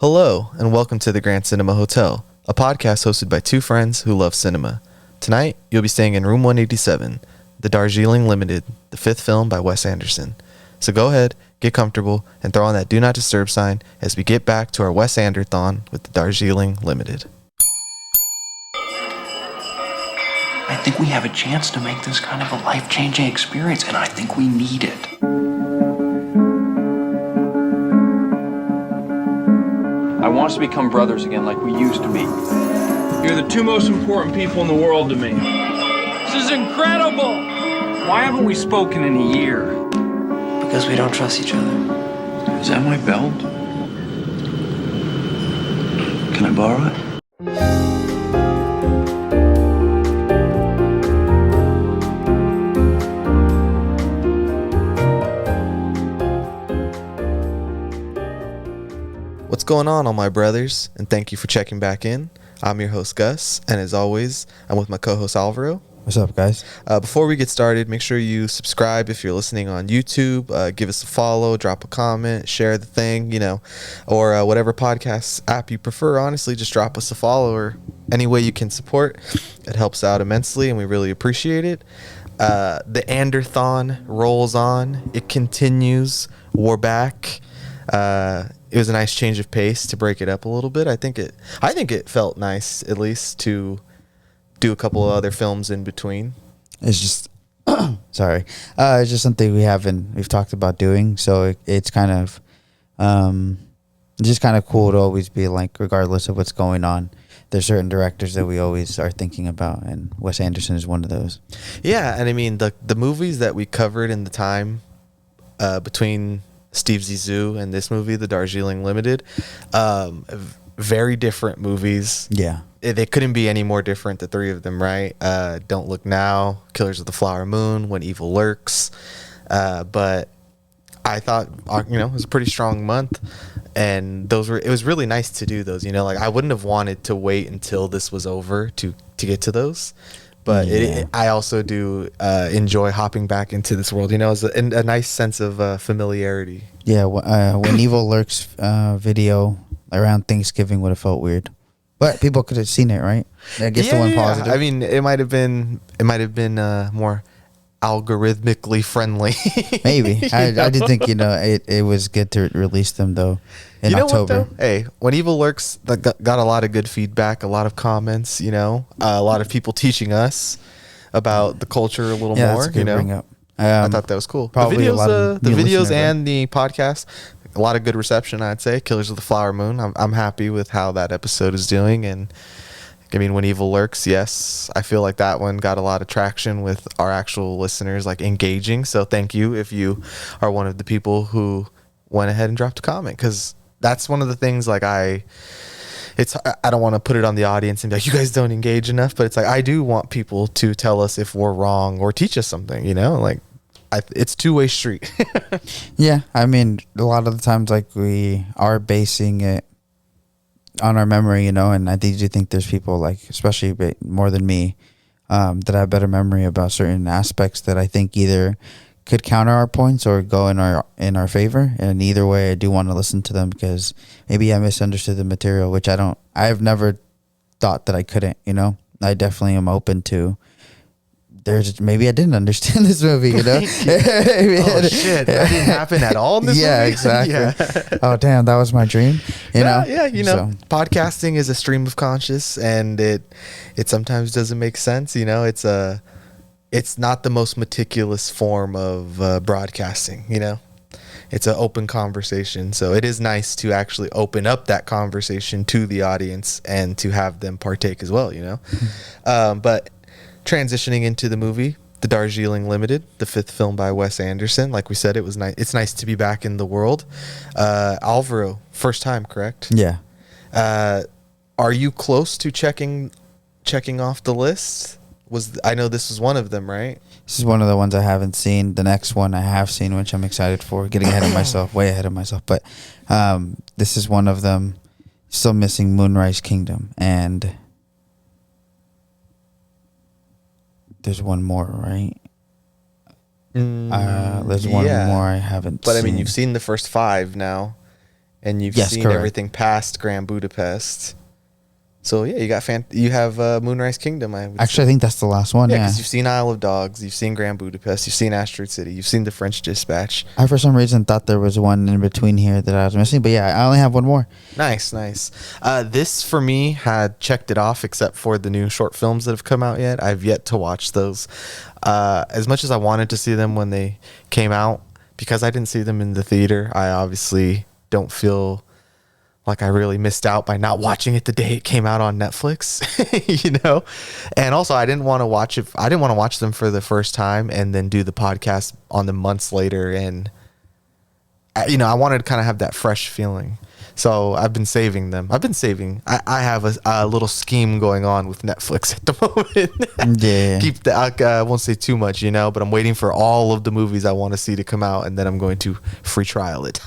Hello, and welcome to the Grand Cinema Hotel, a podcast hosted by two friends who love cinema. Tonight, you'll be staying in room 187, the Darjeeling Limited, the fifth film by Wes Anderson. So go ahead, get comfortable, and throw on that Do Not Disturb sign as we get back to our Wes Anderthon with the Darjeeling Limited. I think we have a chance to make this kind of a life-changing experience, and I think we need it. I want us to become brothers again like we used to be. You're the two most important people in the world to me. This is incredible! Why haven't we spoken in a year? Because we don't trust each other. Is that my belt? Can I borrow it? What's going on, all my brothers, and thank you for checking back in. I'm your host, Gus, and as always, I'm with my co-host, Alvaro. What's up, guys? Before we get started, make sure you subscribe if you're listening on YouTube. Give us a follow, drop a comment, share the thing, or whatever podcast app you prefer. Honestly, just drop us a follow or any way you can support. It helps out immensely, and we really appreciate it. The Anderthon rolls on. It continues. We're back. It was a nice change of pace to break it up a little bit. I think it felt nice, at least, to do a couple of other films in between. It's just sorry. It's just something we've talked about doing. So it's kind of just kind of cool to always be like, regardless of what's going on, there's certain directors that we always are thinking about, and Wes Anderson is one of those. Yeah, and I mean the movies that we covered in the time between Steve Zissou and this movie, The Darjeeling Limited, very different movies. Yeah. They couldn't be any more different, the three of them, right? Don't Look Now, Killers of the Flower Moon, When Evil Lurks. But I thought, it was a pretty strong month, and it was really nice to do those, like I wouldn't have wanted to wait until this was over to get to those. But I also do enjoy hopping back into this world, as a nice sense of familiarity. Yeah, When Evil Lurks video around Thanksgiving would have felt weird, but people could have seen it, right? I guess the one positive. I mean, it might have been more algorithmically friendly. Maybe I did think it was good to release them though in October. What, though? Hey, When Evil Lurks got a lot of good feedback, a lot of comments. A lot of people teaching us about the culture a little more. That's a good bring up. I thought that was cool. Probably the a lot of videos and the podcast, a lot of good reception. I'd say Killers of the Flower Moon. I'm happy with how that episode is doing, and I mean, When Evil Lurks, yes, I feel like that one got a lot of traction with our actual listeners, like engaging. So thank you if you are one of the people who went ahead and dropped a comment, because that's one of the things like I don't want to put it on the audience and be like, you guys don't engage enough, but it's like I do want people to tell us if we're wrong or teach us something, it's two-way street. Yeah, I mean, a lot of the times like we are basing it on our memory, and I do think there's people like, especially more than me, that have better memory about certain aspects that I think either could counter our points or go in our favor. And either way, I do want to listen to them, because maybe I misunderstood the material, which I've never thought that I couldn't. I definitely am open to. Maybe I didn't understand this movie, Oh shit, that didn't happen at all in this movie? Yeah, exactly. Yeah. Oh damn, that was my dream. Yeah, podcasting is a stream of conscious, and it sometimes doesn't make sense. It's not the most meticulous form of broadcasting. It's an open conversation, so it is nice to actually open up that conversation to the audience and to have them partake as well. But transitioning into the movie, The Darjeeling Limited, the fifth film by Wes Anderson. Like we said, it was nice. It's nice to be back in the world. Alvaro, first time, correct? Yeah. Are you close to checking off the list? I know this was one of them, right? This is one of the ones I haven't seen. The next one I have seen, which I'm excited for. Getting ahead of myself, way ahead of myself. But this is one of them. Still missing Moonrise Kingdom, and there's one more, right? There's one more I haven't seen. But I mean, you've seen the first five now. and you've Yes, seen correct. everything past Grand Budapest. So yeah, you have Moonrise Kingdom. I would Actually, I think that's the last one. yeah, Yeah. because you've seen Isle of Dogs, you've seen Grand Budapest, you've seen Asteroid City, you've seen The French Dispatch. I for some reason thought there was one in between here that I was missing, but yeah, I only have one more. Nice. This for me had checked it off, except for the new short films that have come out yet. I've yet to watch those. As much as I wanted to see them when they came out, because I didn't see them in the theater, I obviously don't feel like I really missed out by not watching it the day it came out on Netflix, And also, I didn't want to watch it. I didn't want to watch them for the first time and then do the podcast on them months later. And I wanted to kind of have that fresh feeling. So I've been saving them. I have a little scheme going on with Netflix at the moment. Yeah. I won't say too much, but I'm waiting for all of the movies I want to see to come out, and then I'm going to free trial it.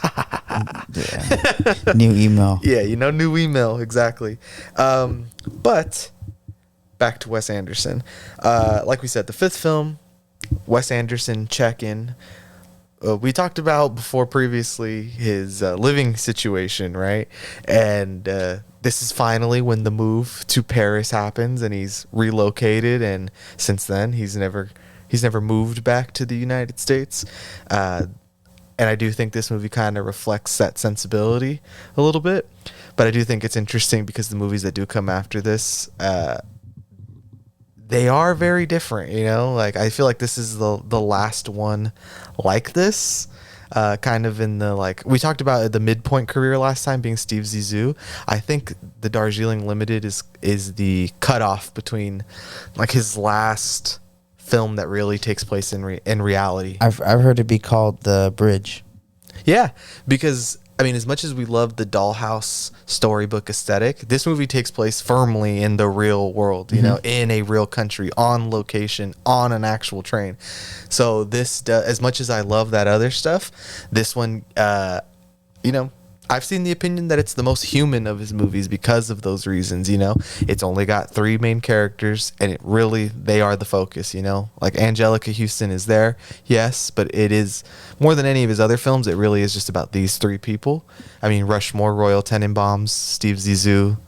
Yeah. New email. Yeah, new email, exactly. But back to Wes Anderson. Like we said, the fifth film, Wes Anderson check-in. We talked about before previously his living situation, right? And this is finally when the move to Paris happens, and he's relocated. And since then, he's never moved back to the United States. And I do think this movie kind of reflects that sensibility a little bit. But I do think it's interesting because the movies that do come after this, they are very different, Like, I feel like this is the last one like this. Kind of in the, we talked about the midpoint career last time being Steve Zissou. I think the Darjeeling Limited is the cutoff between, his last film that really takes place in reality. I've heard it be called The Bridge. Yeah, because as much as we love the dollhouse storybook aesthetic, this movie takes place firmly in the real world, in a real country, on location, on an actual train. So as much as I love that other stuff, this one, I've seen the opinion that it's the most human of his movies because of those reasons, It's only got 3 main characters, and they are the focus, Like Angelica Houston is there, yes, but it is more than any of his other films. It really is just about these 3 people. Rushmore, Royal Tenenbaums, Steve Zissou.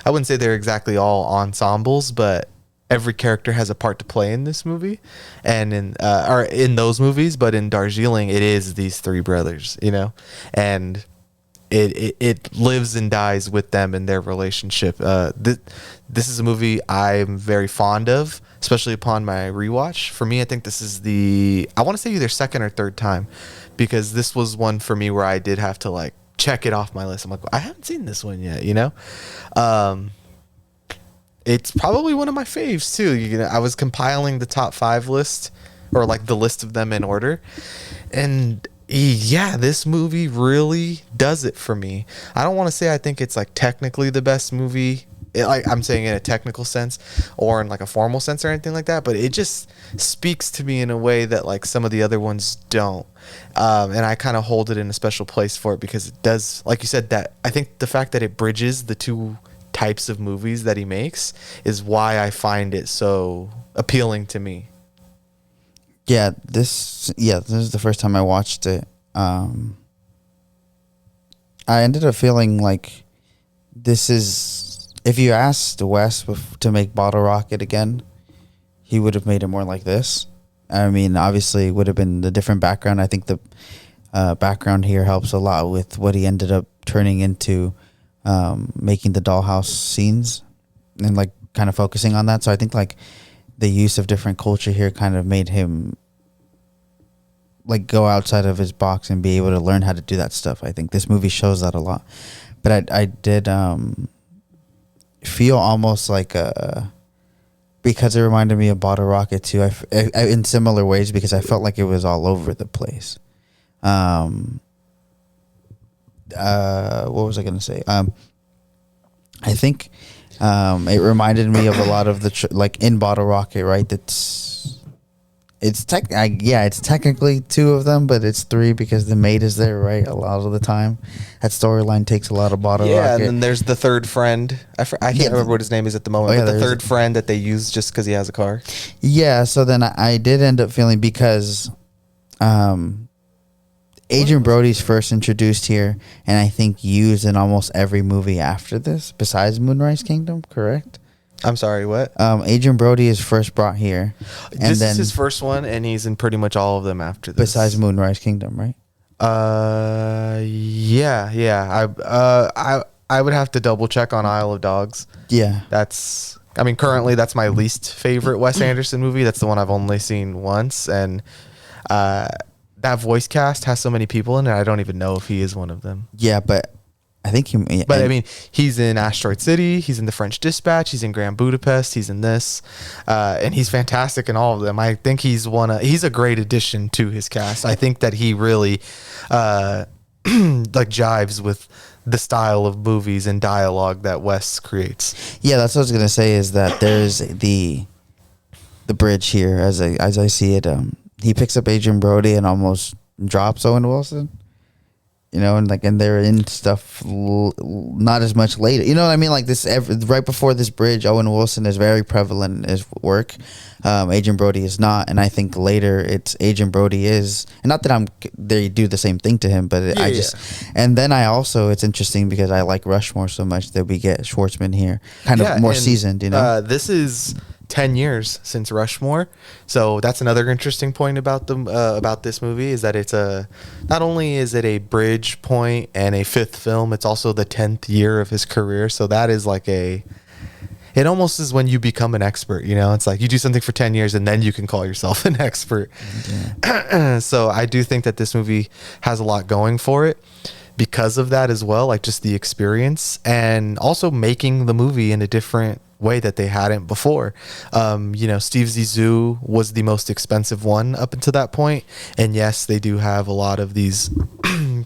I wouldn't say they're exactly all ensembles, but every character has a part to play in this movie, and in those movies. But in Darjeeling, it is these 3 brothers, and it lives and dies with them and their relationship. This is a movie I'm very fond of, especially upon my rewatch. For me, I think this is I want to say either second or third time, because this was one for me where I did have to check it off my list. I'm like, I haven't seen this one yet, It's probably one of my faves too. I was compiling the top 5 list, or the list of them in order, and yeah, this movie really does it for me. I don't want to say I think it's technically the best movie, I'm saying in a technical sense or in a formal sense or anything like that, but it just speaks to me in a way that some of the other ones don't. And I kind of hold it in a special place for it because it does, like you said, that I think the fact that it bridges the 2 types of movies that he makes is why I find it so appealing to me. Yeah, this is the first time I watched it. I ended up feeling like this is, if you asked Wes to make Bottle Rocket again, he would have made it more like this. Obviously it would have been the different background. I think the background here helps a lot with what he ended up turning into, making the dollhouse scenes and kind of focusing on that. So I think the use of different culture here kind of made him go outside of his box and be able to learn how to do that stuff. I think this movie shows that a lot. But I did feel almost because it reminded me of Bottle Rocket too, I in similar ways, because I felt like it was all over the place. What was I going to say? I think it reminded me of a lot of the in Bottle Rocket, right? It's technically 2 of them, but it's 3 because the maid is there, right? A lot of the time, that storyline takes a lot of Bottle Rocket. Yeah, and then there's the third friend. I can't remember what his name is at the moment. But the third friend that they use just because he has a car. Yeah, so then I did end up feeling, because Adrian Brody's first introduced here, and I think used in almost every movie after this, besides Moonrise Kingdom. Correct? I'm sorry, what? Adrian Brody is first brought here, and This then is his first one, and he's in pretty much all of them after this. besides Moonrise Kingdom, right? Yeah. I would have to double check on Isle of Dogs. Yeah. Currently that's my least favorite Wes Anderson movie. That's the one I've only seen once, and that voice cast has so many people in it. I don't even know if he is one of them. Yeah, but I think he. But I mean, he's in Asteroid City. He's in The French Dispatch. He's in Grand Budapest. He's in this, and he's fantastic in all of them. I think he's a great addition to his cast. I think that he really, like jives with the style of movies and dialogue that Wes creates. Yeah, that's what I was gonna say. Is that there's the bridge here as I see it. He picks up Adrian Brody and almost drops Owen Wilson. You know, and they're in stuff not as much later. You know what I mean? Like this, right before this bridge, Owen Wilson is very prevalent in his work. Adrian Brody is not, and I think later it's Adrian Brody is, and not that they do the same thing to him, but and then it's interesting because I like Rushmore so much that we get Schwartzman here, kind of more seasoned. You know, this is 10 years since Rushmore, so that's another interesting point about this movie is that it's not only is it a bridge point and a fifth film, it's also the 10th year of his career. So that is like it almost is when you become an expert. You know, it's like you do something for 10 years and then you can call yourself an expert. Yeah. So I do think that this movie has a lot going for it because of that as well, like just the experience and also making the movie in a different way that they hadn't before. Steve Zissou was the most expensive one up until that point, and yes, they do have a lot of these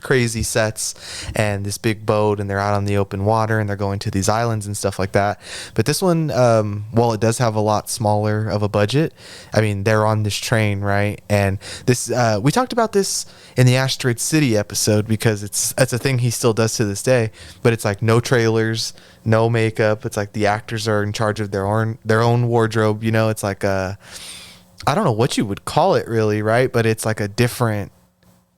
crazy sets and this big boat, and they're out on the open water and they're going to these islands and stuff like that. But this one, while it does have a lot smaller of a budget, I mean, they're on this train, right? And this we talked about this in the Asteroid City episode because it's a thing he still does to this day, but it's like no trailers, no makeup. It's like the actors are in charge of their own wardrobe. You know, it's like I don't know what you would call it really, right? But it's like a different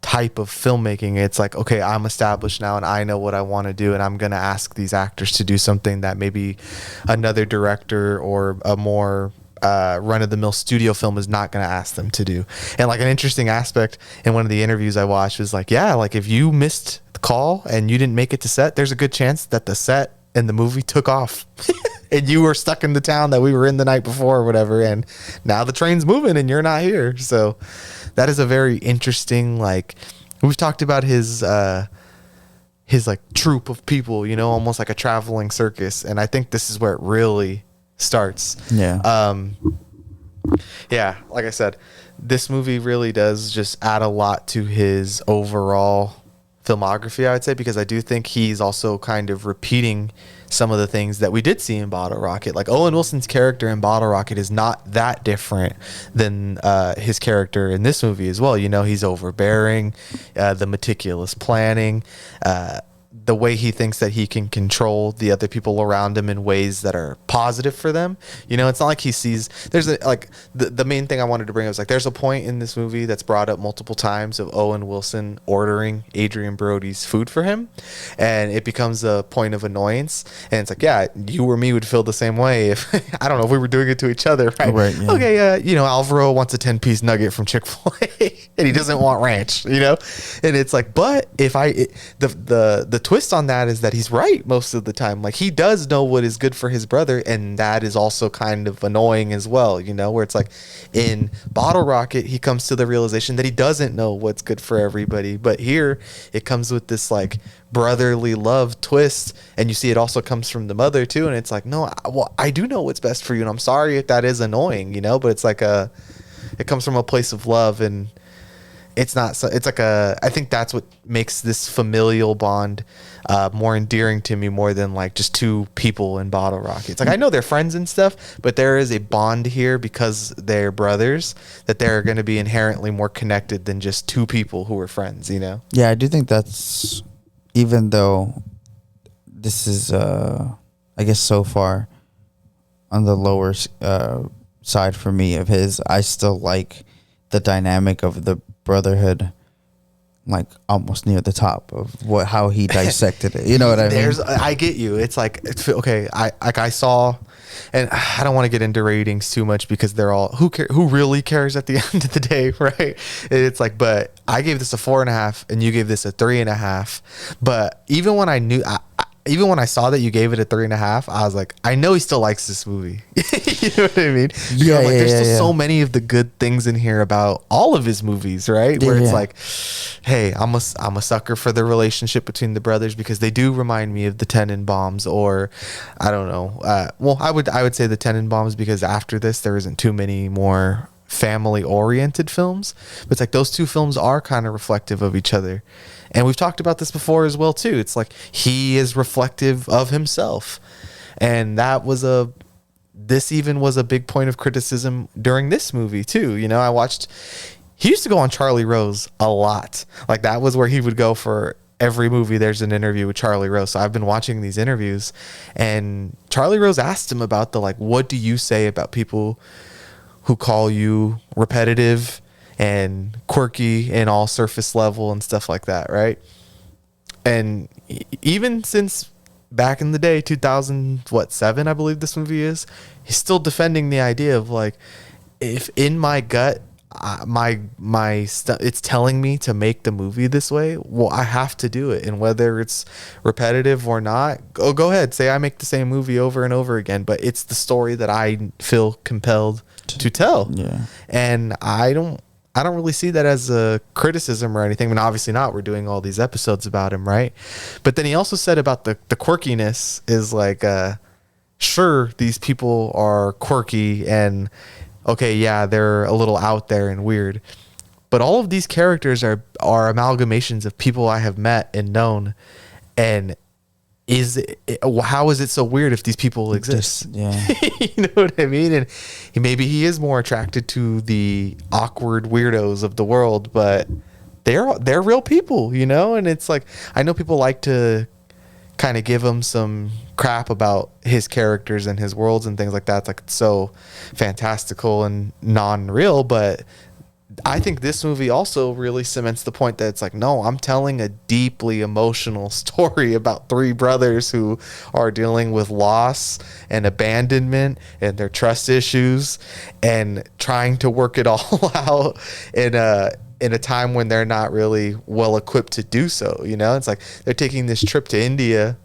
type of filmmaking. It's like, okay, I'm established now and I know what I want to do, and I'm going to ask these actors to do something that maybe another director or a more run-of-the-mill studio film is not going to ask them to do. And like an interesting aspect in one of the interviews I watched was like, yeah, like if you missed the call and you didn't make it to set, there's a good chance that the set and the movie took off and you were stuck in the town that we were in the night before or whatever, and now the train's moving and you're not here. So that is a very interesting, like, we've talked about his like troupe of people, you know, almost like a traveling circus, and I think this is where it really starts. Yeah, like I said, this movie really does just add a lot to his overall filmography, I would say, because I do think he's also kind of repeating some of the things that we did see in Bottle Rocket. Like Owen Wilson's character in Bottle Rocket is not that different than his character in this movie as well. You know, he's overbearing, the meticulous planning, the way he thinks that he can control the other people around him in ways that are positive for them. You know, it's not like he sees, the main thing I wanted to bring up was like, there's a point in this movie that's brought up multiple times of Owen Wilson ordering Adrian Brody's food for him. And it becomes a point of annoyance. And it's like, yeah, you or me would feel the same way if, I don't know, if we were doing it to each other, right? Yeah. Okay, Alvaro wants a 10-piece nugget from Chick-fil-A and he doesn't want ranch, you know? And it's like, but if the twist on that is that he's right most of the time. Like, he does know what is good for his brother, and that is also kind of annoying as well, you know, where it's like in Bottle Rocket he comes to the realization that he doesn't know what's good for everybody, but here it comes with this like brotherly love twist, and you see it also comes from the mother too, and it's like, no, I do know what's best for you, and I'm sorry if that is annoying, you know, but it's like it comes from a place of love, and it's not so, it's like I think that's what makes this familial bond more endearing to me, more than like just two people in Bottle Rocket. It's like, I know they're friends and stuff, but there is a bond here because they're brothers, that they're going to be inherently more connected than just two people who are friends, you know? Yeah, I do think that's, even though this is, I guess so far on the lower side for me of his, I still like the dynamic of the brotherhood like almost near the top of how he dissected it. You know what I mean? I get you. It's like, okay, I saw, and I don't want to get into ratings too much because they're all who really cares at the end of the day, right? It's like, but I gave this a 4.5 and you gave this a 3.5. But even when even when I saw that you gave it a 3.5, I was like, I know he still likes this movie. You know what I mean? Yeah, like, there's still yeah. so many of the good things in here about all of his movies, right? Where it's like, hey, I'm a sucker for the relationship between the brothers because they do remind me of the Tenenbaums, or I don't know. Well, I would say the Tenenbaums because after this there isn't too many more family oriented films, but it's like those two films are kind of reflective of each other. And we've talked about this before as well too. It's like he is reflective of himself. And this even was a big point of criticism during this movie too. You know, he used to go on Charlie Rose a lot. Like that was where he would go for every movie. There's an interview with Charlie Rose. So I've been watching these interviews and Charlie Rose asked him about what do you say about people who call you repetitive and quirky and all surface level and stuff like that, right? And even since back in the day, 2007, I believe this movie is, he's still defending the idea of like, if in my gut, it's telling me to make the movie this way, well, I have to do it. And whether it's repetitive or not, go ahead, say I make the same movie over and over again, but it's the story that I feel compelled to tell. Yeah. And I don't really see that as a criticism or anything. I mean, obviously not. We're doing all these episodes about him, right? But then he also said about the quirkiness is like, sure, these people are quirky and okay, yeah, they're a little out there and weird. But all of these characters are amalgamations of people I have met and known. And how is it so weird if these people exist? Yeah. You know what I mean? And maybe he is more attracted to the awkward weirdos of the world, but they're real people, you know? And it's like, I know people like to kind of give him some crap about his characters and his worlds and things like that. It's like, it's so fantastical and non-real, but I think this movie also really cements the point that it's like, no, I'm telling a deeply emotional story about three brothers who are dealing with loss and abandonment and their trust issues and trying to work it all out in a time when they're not really well equipped to do so. You know, it's like they're taking this trip to India,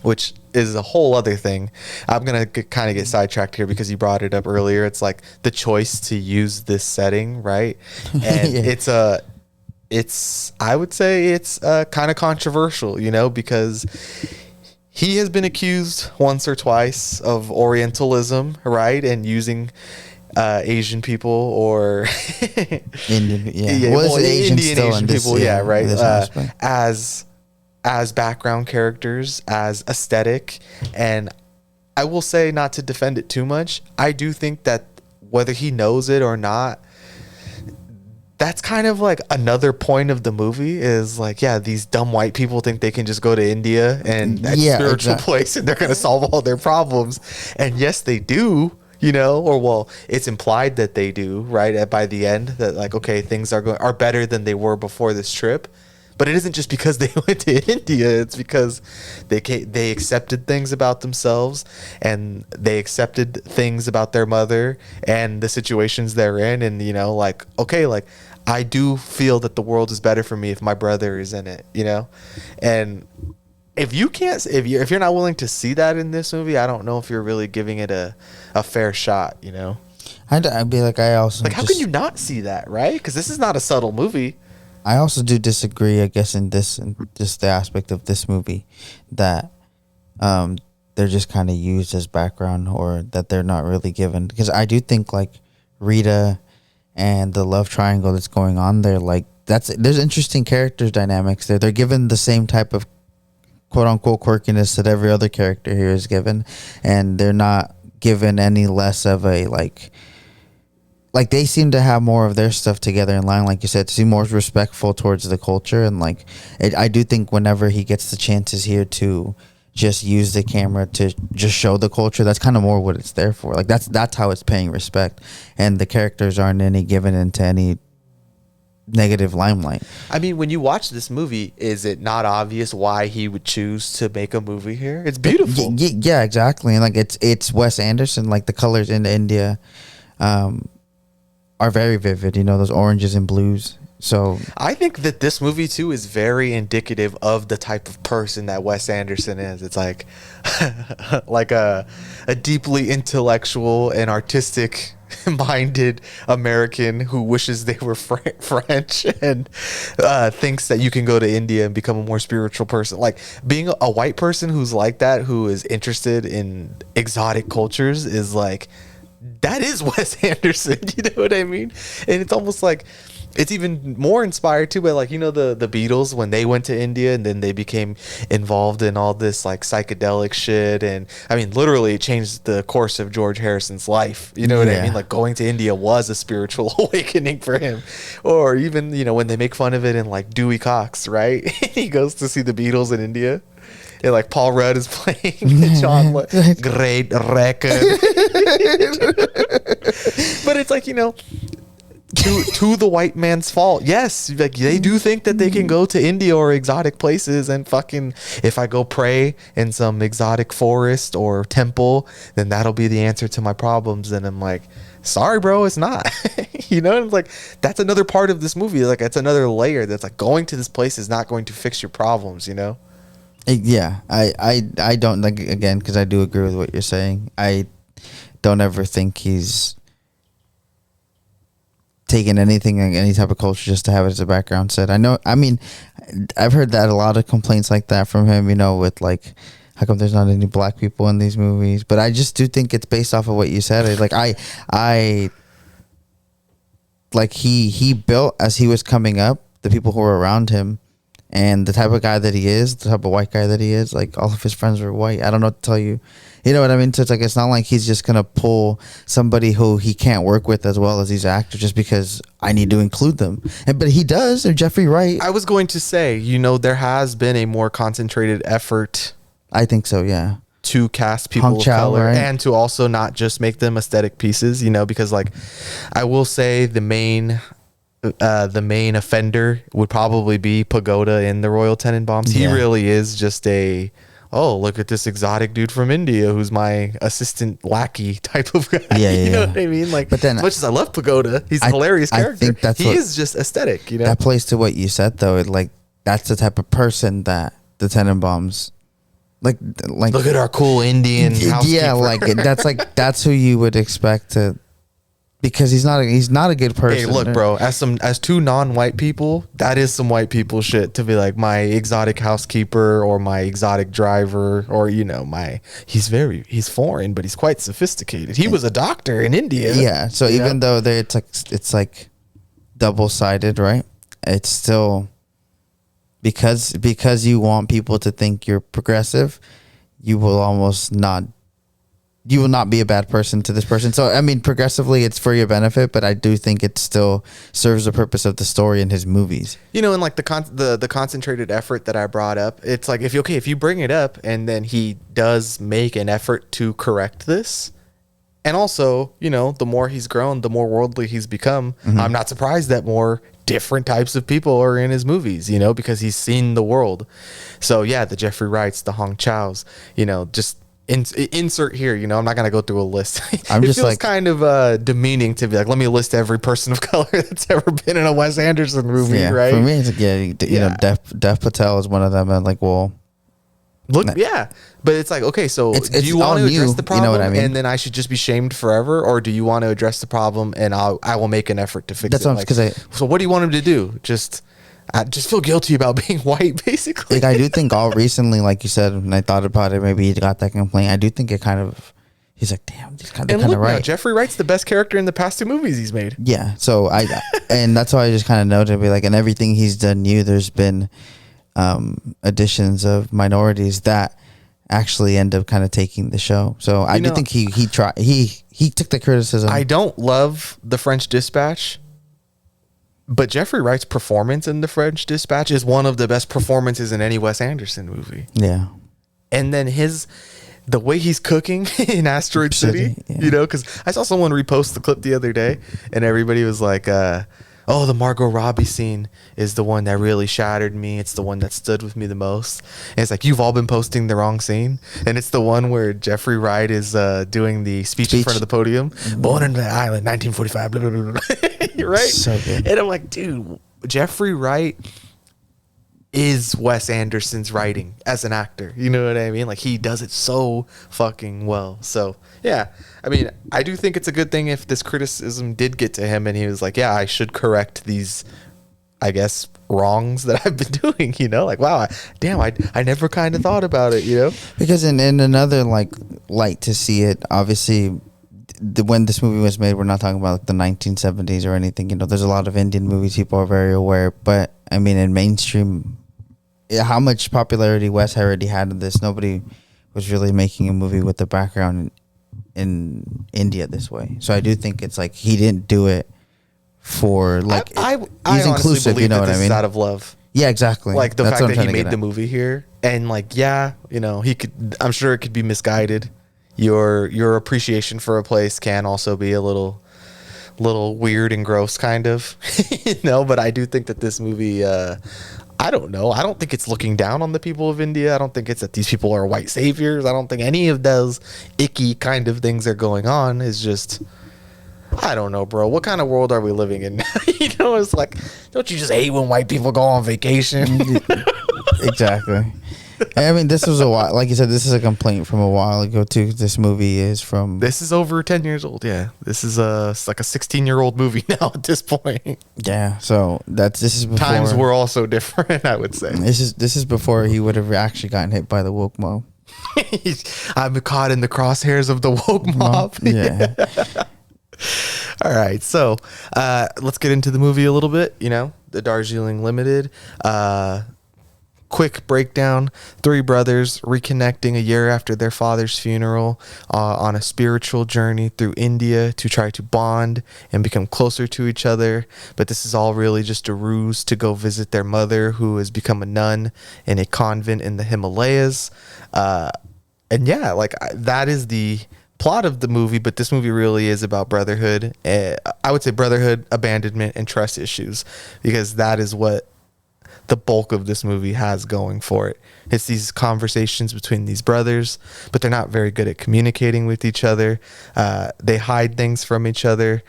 which is a whole other thing. I'm going to kind of get sidetracked here because you brought it up earlier. It's like the choice to use this setting, right? And Yeah. I would say it's kind of controversial, you know, because he has been accused once or twice of Orientalism, right? And using Asian people or Indian, Asian people, right? as background characters, as aesthetic. And I will say, not to defend it too much, I do think that whether he knows it or not, that's kind of like another point of the movie is like, yeah, these dumb white people think they can just go to India and that spiritual place and they're going to solve all their problems. And yes, they do, you know, or well, it's implied that they do, right? By the end that like, okay, things are better than they were before this trip. But it isn't just because they went to India. It's because they accepted things about themselves and they accepted things about their mother and the situations they're in. And, you know, like, okay, like I do feel that the world is better for me if my brother is in it, you know? And if you're not willing to see that in this movie, I don't know if you're really giving it a fair shot, you know? I'd be like, how can you not see that, right? Because this is not a subtle movie. I also do disagree, I guess, in just the aspect of this movie that they're just kind of used as background or that they're not really given. Because I do think like Rita and the love triangle that's going on there, like there's interesting character dynamics there. They're given the same type of quote unquote quirkiness that every other character here is given, and they're not given any less of a like they seem to have more of their stuff together in line, like you said, to seem more respectful towards the culture. And like, I do think whenever he gets the chances here to just use the camera to just show the culture, that's kind of more what it's there for. Like that's how it's paying respect. And the characters aren't any given into any negative limelight. I mean, when you watch this movie, is it not obvious why he would choose to make a movie here? It's beautiful. Yeah, exactly. And like it's Wes Anderson. Like the colors in India are very vivid. You know, those oranges and blues. So I think that this movie too is very indicative of the type of person that Wes Anderson is. It's like like a deeply intellectual and artistic minded American who wishes they were French and thinks that you can go to India and become a more spiritual person. Like being a white person who's like that, who is interested in exotic cultures, is like, that is Wes Anderson. You know what I mean? And it's almost like it's even more inspired too by, like, you know, the Beatles, when they went to India and then they became involved in all this like psychedelic shit. And I mean, literally it changed the course of George Harrison's life. You know what I mean? Like going to India was a spiritual awakening for him. Or even, you know, when they make fun of it in like Dewey Cox, right? He goes to see the Beatles in India. And like Paul Rudd is playing John, great record. But it's like, you know, to the white man's fault. Yes, like they do think that they can go to India or exotic places and fucking, if I go pray in some exotic forest or temple, then that'll be the answer to my problems. And I'm like, sorry, bro, it's not. You know, and it's like, that's another part of this movie. Like, that's another layer that's like, going to this place is not going to fix your problems, you know? Yeah, I don't, like, again, because I do agree with what you're saying. I don't ever think he's taking anything, like any type of culture, just to have it as a background set. I mean, I've heard that a lot of complaints like that from him, you know, with like, how come there's not any black people in these movies? But I just do think it's based off of what you said. Like I like he built, as he was coming up, the people who were around him, and the type of guy that he is, the type of white guy that he is. Like, all of his friends were white. I don't know what to tell you. You know what I mean? So it's like, it's not like he's just gonna pull somebody who he can't work with as well as these actors just because I need to include them. But he does. And Jeffrey Wright, I was going to say, you know, there has been a more concentrated effort, I think so, yeah, to cast people of color, right? And to also not just make them aesthetic pieces, you know, because like, I will say the main offender would probably be Pagoda in the Royal Tenenbaums. He really is just a, oh, look at this exotic dude from India who's my assistant lackey type of guy. You know what I mean? Like, but then, as much as I love Pagoda, he's a hilarious character. I think he is just aesthetic, you know? That plays to what you said, though. It, like, that's the type of person that the Tenenbaums, like look at our cool Indian housekeeper. Yeah, like, that's who you would expect to, because he's not a good person. Hey, look, bro, as two non-white people, that is some white people shit to be like, my exotic housekeeper or my exotic driver, or, you know, he's foreign, but he's quite sophisticated. He was a doctor in India. Yeah. So even though it's like double-sided, right? It's still, because you want people to think you're progressive, you will not be a bad person to this person. So, I mean, progressively, it's for your benefit, but I do think it still serves the purpose of the story in his movies. You know, and like the concentrated effort that I brought up, it's like, if you bring it up and then he does make an effort to correct this, and also, you know, the more he's grown, the more worldly he's become. Mm-hmm. I'm not surprised that more different types of people are in his movies, you know, because he's seen the world. So yeah, the Jeffrey Wrights, the Hong Chows, you know, just insert here, you know, I'm not gonna go through a list. It just feels like kind of demeaning to be like, let me list every person of color that's ever been in a Wes Anderson movie, right? For me, it's like, you know, Dev Patel is one of them, and like, well, look, but it's like, okay, so do you want to address the problem, you know what I mean? And then I should just be shamed forever, or do you want to address the problem and I will make an effort to fix it? That's so what do you want him to do? I just feel guilty about being white, basically. Like, I do think all recently, like you said, when I thought about it, maybe he got that complaint. I do think it kind of, he's like, damn, he's kind of right. Now, Jeffrey Wright's the best character in the past two movies he's made. Yeah, so and that's why I just kind of noted, be like, in everything he's done new, there's been additions of minorities that actually end up kind of taking the show. So I do think he took the criticism. I don't love The French Dispatch, but Jeffrey Wright's performance in The French Dispatch is one of the best performances in any Wes Anderson movie. Yeah. And then the way he's cooking in Asteroid City, you know, because I saw someone repost the clip the other day and everybody was like, oh, the Margot Robbie scene is the one that really shattered me. It's the one that stood with me the most. And it's like, you've all been posting the wrong scene. And it's the one where Jeffrey Wright is doing the speech in front of the podium. Born in the island, 1945, blah, blah, blah, blah. Right? So good. And I'm like, dude, Jeffrey Wright is Wes Anderson's writing as an actor. You know what I mean? Like, he does it so fucking well. So, yeah. I mean, I do think it's a good thing if this criticism did get to him and he was like, yeah, I should correct these, I guess, wrongs that I've been doing, you know? Like, wow, I never kind of thought about it, you know? Because in another, like, light to see it, obviously, when this movie was made, we're not talking about like the 1970s or anything. You know, there's a lot of Indian movies people are very aware. But, I mean, in mainstream, how much popularity Wes already had in this, nobody was really making a movie with the background in India this way. So I do think it's like he didn't do it for like I he's inclusive, believe you know that what this I mean? is out of love. Yeah, exactly. Like the That's fact what I'm that he trying to made get the at. movie here, and like, yeah, you know, I'm sure it could be misguided. Your appreciation for a place can also be a little weird and gross, kind of, you know. But I do think that this movie, I don't know. I don't think it's looking down on the people of India. I don't think it's that these people are white saviors. I don't think any of those icky kind of things are going on. It's just, I don't know, bro. What kind of world are we living in? You know, it's like, don't you just hate when white people go on vacation? Exactly. I mean, this was a while. Like you said, this is a complaint from a while ago too. This movie is from. This is over 10 years old. Yeah, this is like a 16-year-old movie now at this point. Yeah, so this is before Times were also different, I would say. This is before he would have actually gotten hit by the woke mob. I'm caught in the crosshairs of the woke mob. Yeah. All right, so let's get into the movie a little bit. You know, the Darjeeling Limited. Quick breakdown: 3 brothers reconnecting a year after their father's funeral on a spiritual journey through India to try to bond and become closer to each other. But this is all really just a ruse to go visit their mother, who has become a nun in a convent in the Himalayas. And yeah, like that is the plot of the movie, but this movie really is about brotherhood. I would say brotherhood, abandonment, and trust issues, because that is what the bulk of this movie has going for it. It's these conversations between these brothers, but they're not very good at communicating with each other. They hide things from each other.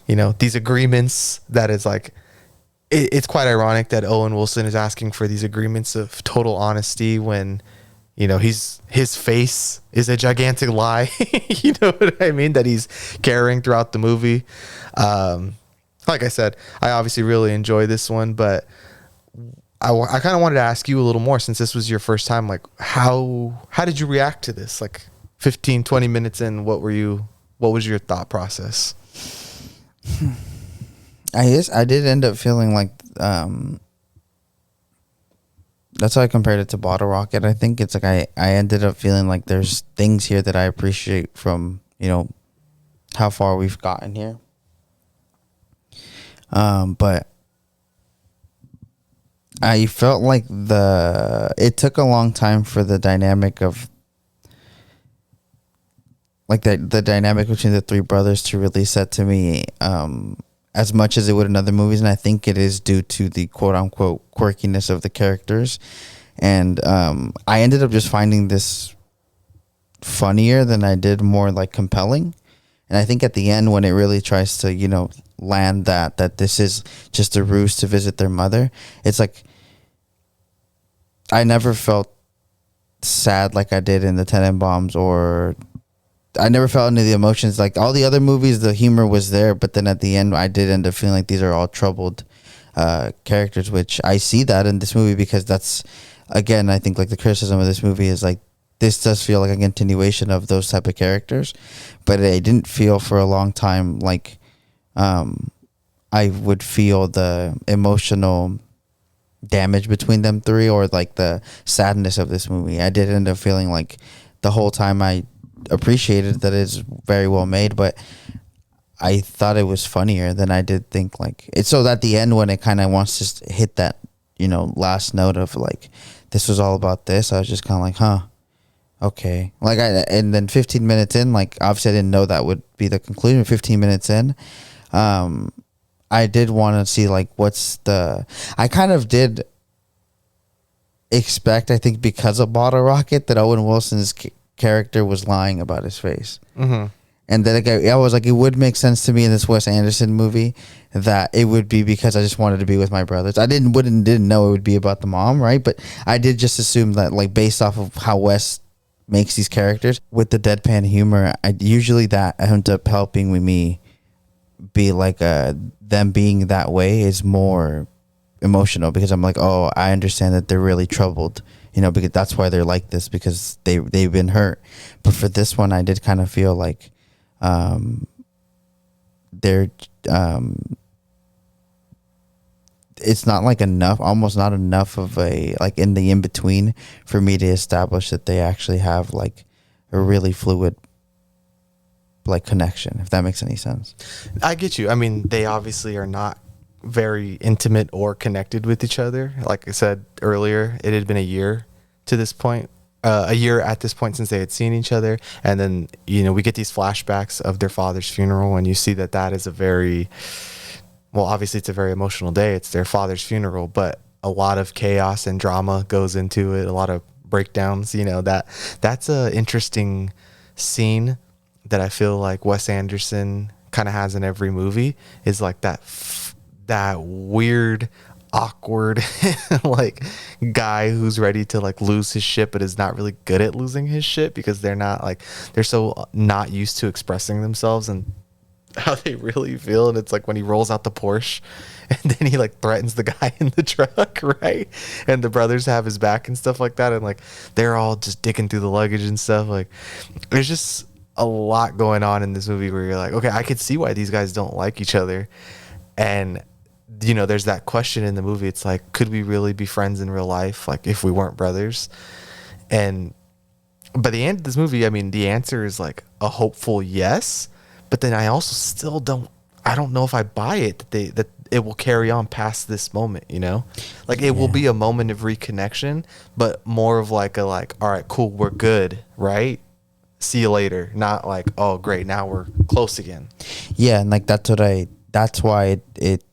You know, these agreements that is like, it's quite ironic that Owen Wilson is asking for these agreements of total honesty when, you know, his face is a gigantic lie. You know what I mean? That he's carrying throughout the movie. Like I said, I obviously really enjoy this one, but I kind of wanted to ask you a little more, since this was your first time. Like, how did you react to this? Like 15, 20 minutes in, what was your thought process? I did end up feeling like that's why I compared it to Bottle Rocket. I think it's like I ended up feeling like there's things here that I appreciate from, you know, how far we've gotten here. But I felt like it took a long time for the dynamic of like the dynamic between the 3 brothers to really set to me as much as it would in other movies. And I think it is due to the quote unquote quirkiness of the characters. And I ended up just finding this funnier than I did more like compelling. And I think at the end, when it really tries to, you know, land that this is just a ruse to visit their mother, it's like I never felt sad like I did in the Tenenbaums, or I never felt any of the emotions. Like all the other movies, the humor was there, but then at the end, I did end up feeling like these are all troubled characters, which I see that in this movie, because that's, again, I think like the criticism of this movie is like, this does feel like a continuation of those type of characters, but it didn't feel for a long time like I would feel the emotional damage between them 3, or like the sadness of this movie. I did end up feeling like the whole time I appreciated that it's very well made, but I thought it was funnier than I did think. Like it's so at the end, when it kind of wants to hit that, you know, last note of like, this was all about this, I was just kind of like, huh, okay. Like and then 15 minutes in, like obviously I didn't know that would be the conclusion. 15 minutes in, I did want to see like I kind of did expect, I think, because of Bottle Rocket, that Owen Wilson's character was lying about his face. Mm-hmm. And then I was like, it would make sense to me in this Wes Anderson movie that it would be because I just wanted to be with my brothers. I didn't know it would be about the mom, right? But I did just assume that, like, based off of how Wes makes these characters with the deadpan humor, usually that ends up helping me be like them being that way is more emotional, because I'm like, oh, I understand that they're really troubled, because that's why they're like this, because they've been hurt. But for this one, I did kind of feel like they're it's not like enough, almost not enough of a, like, in the in between for me to establish that they actually have like a really fluid, like, connection, if that makes any sense. I get you. I mean, they obviously are not very intimate or connected with each other. Like I said earlier, it had been a year to this point, a year at this point since they had seen each other. And then, we get these flashbacks of their father's funeral, and you see that is a very, well, obviously it's a very emotional day. It's their father's funeral, but a lot of chaos and drama goes into it. A lot of breakdowns, that's a interesting scene that I feel like Wes Anderson kind of has in every movie, is like that weird, awkward, like, guy who's ready to, like, lose his shit, but is not really good at losing his shit, because they're so not used to expressing themselves and how they really feel. And it's like when he rolls out the Porsche and then he, like, threatens the guy in the truck, right? And the brothers have his back and stuff like that, and, like, they're all just digging through the luggage and stuff. Like, there's just a lot going on in this movie where you're like, okay, I could see why these guys don't like each other. And there's that question in the movie. It's like, could we really be friends in real life, like, if we weren't brothers? And by the end of this movie, I mean, the answer is like a hopeful yes. But then I also still don't know if I buy it that it will carry on past this moment, like, it will be a moment of reconnection, but more of like all right, cool, we're good, right? See you later. Not like, oh, great, now we're close again. Yeah, and like that's why it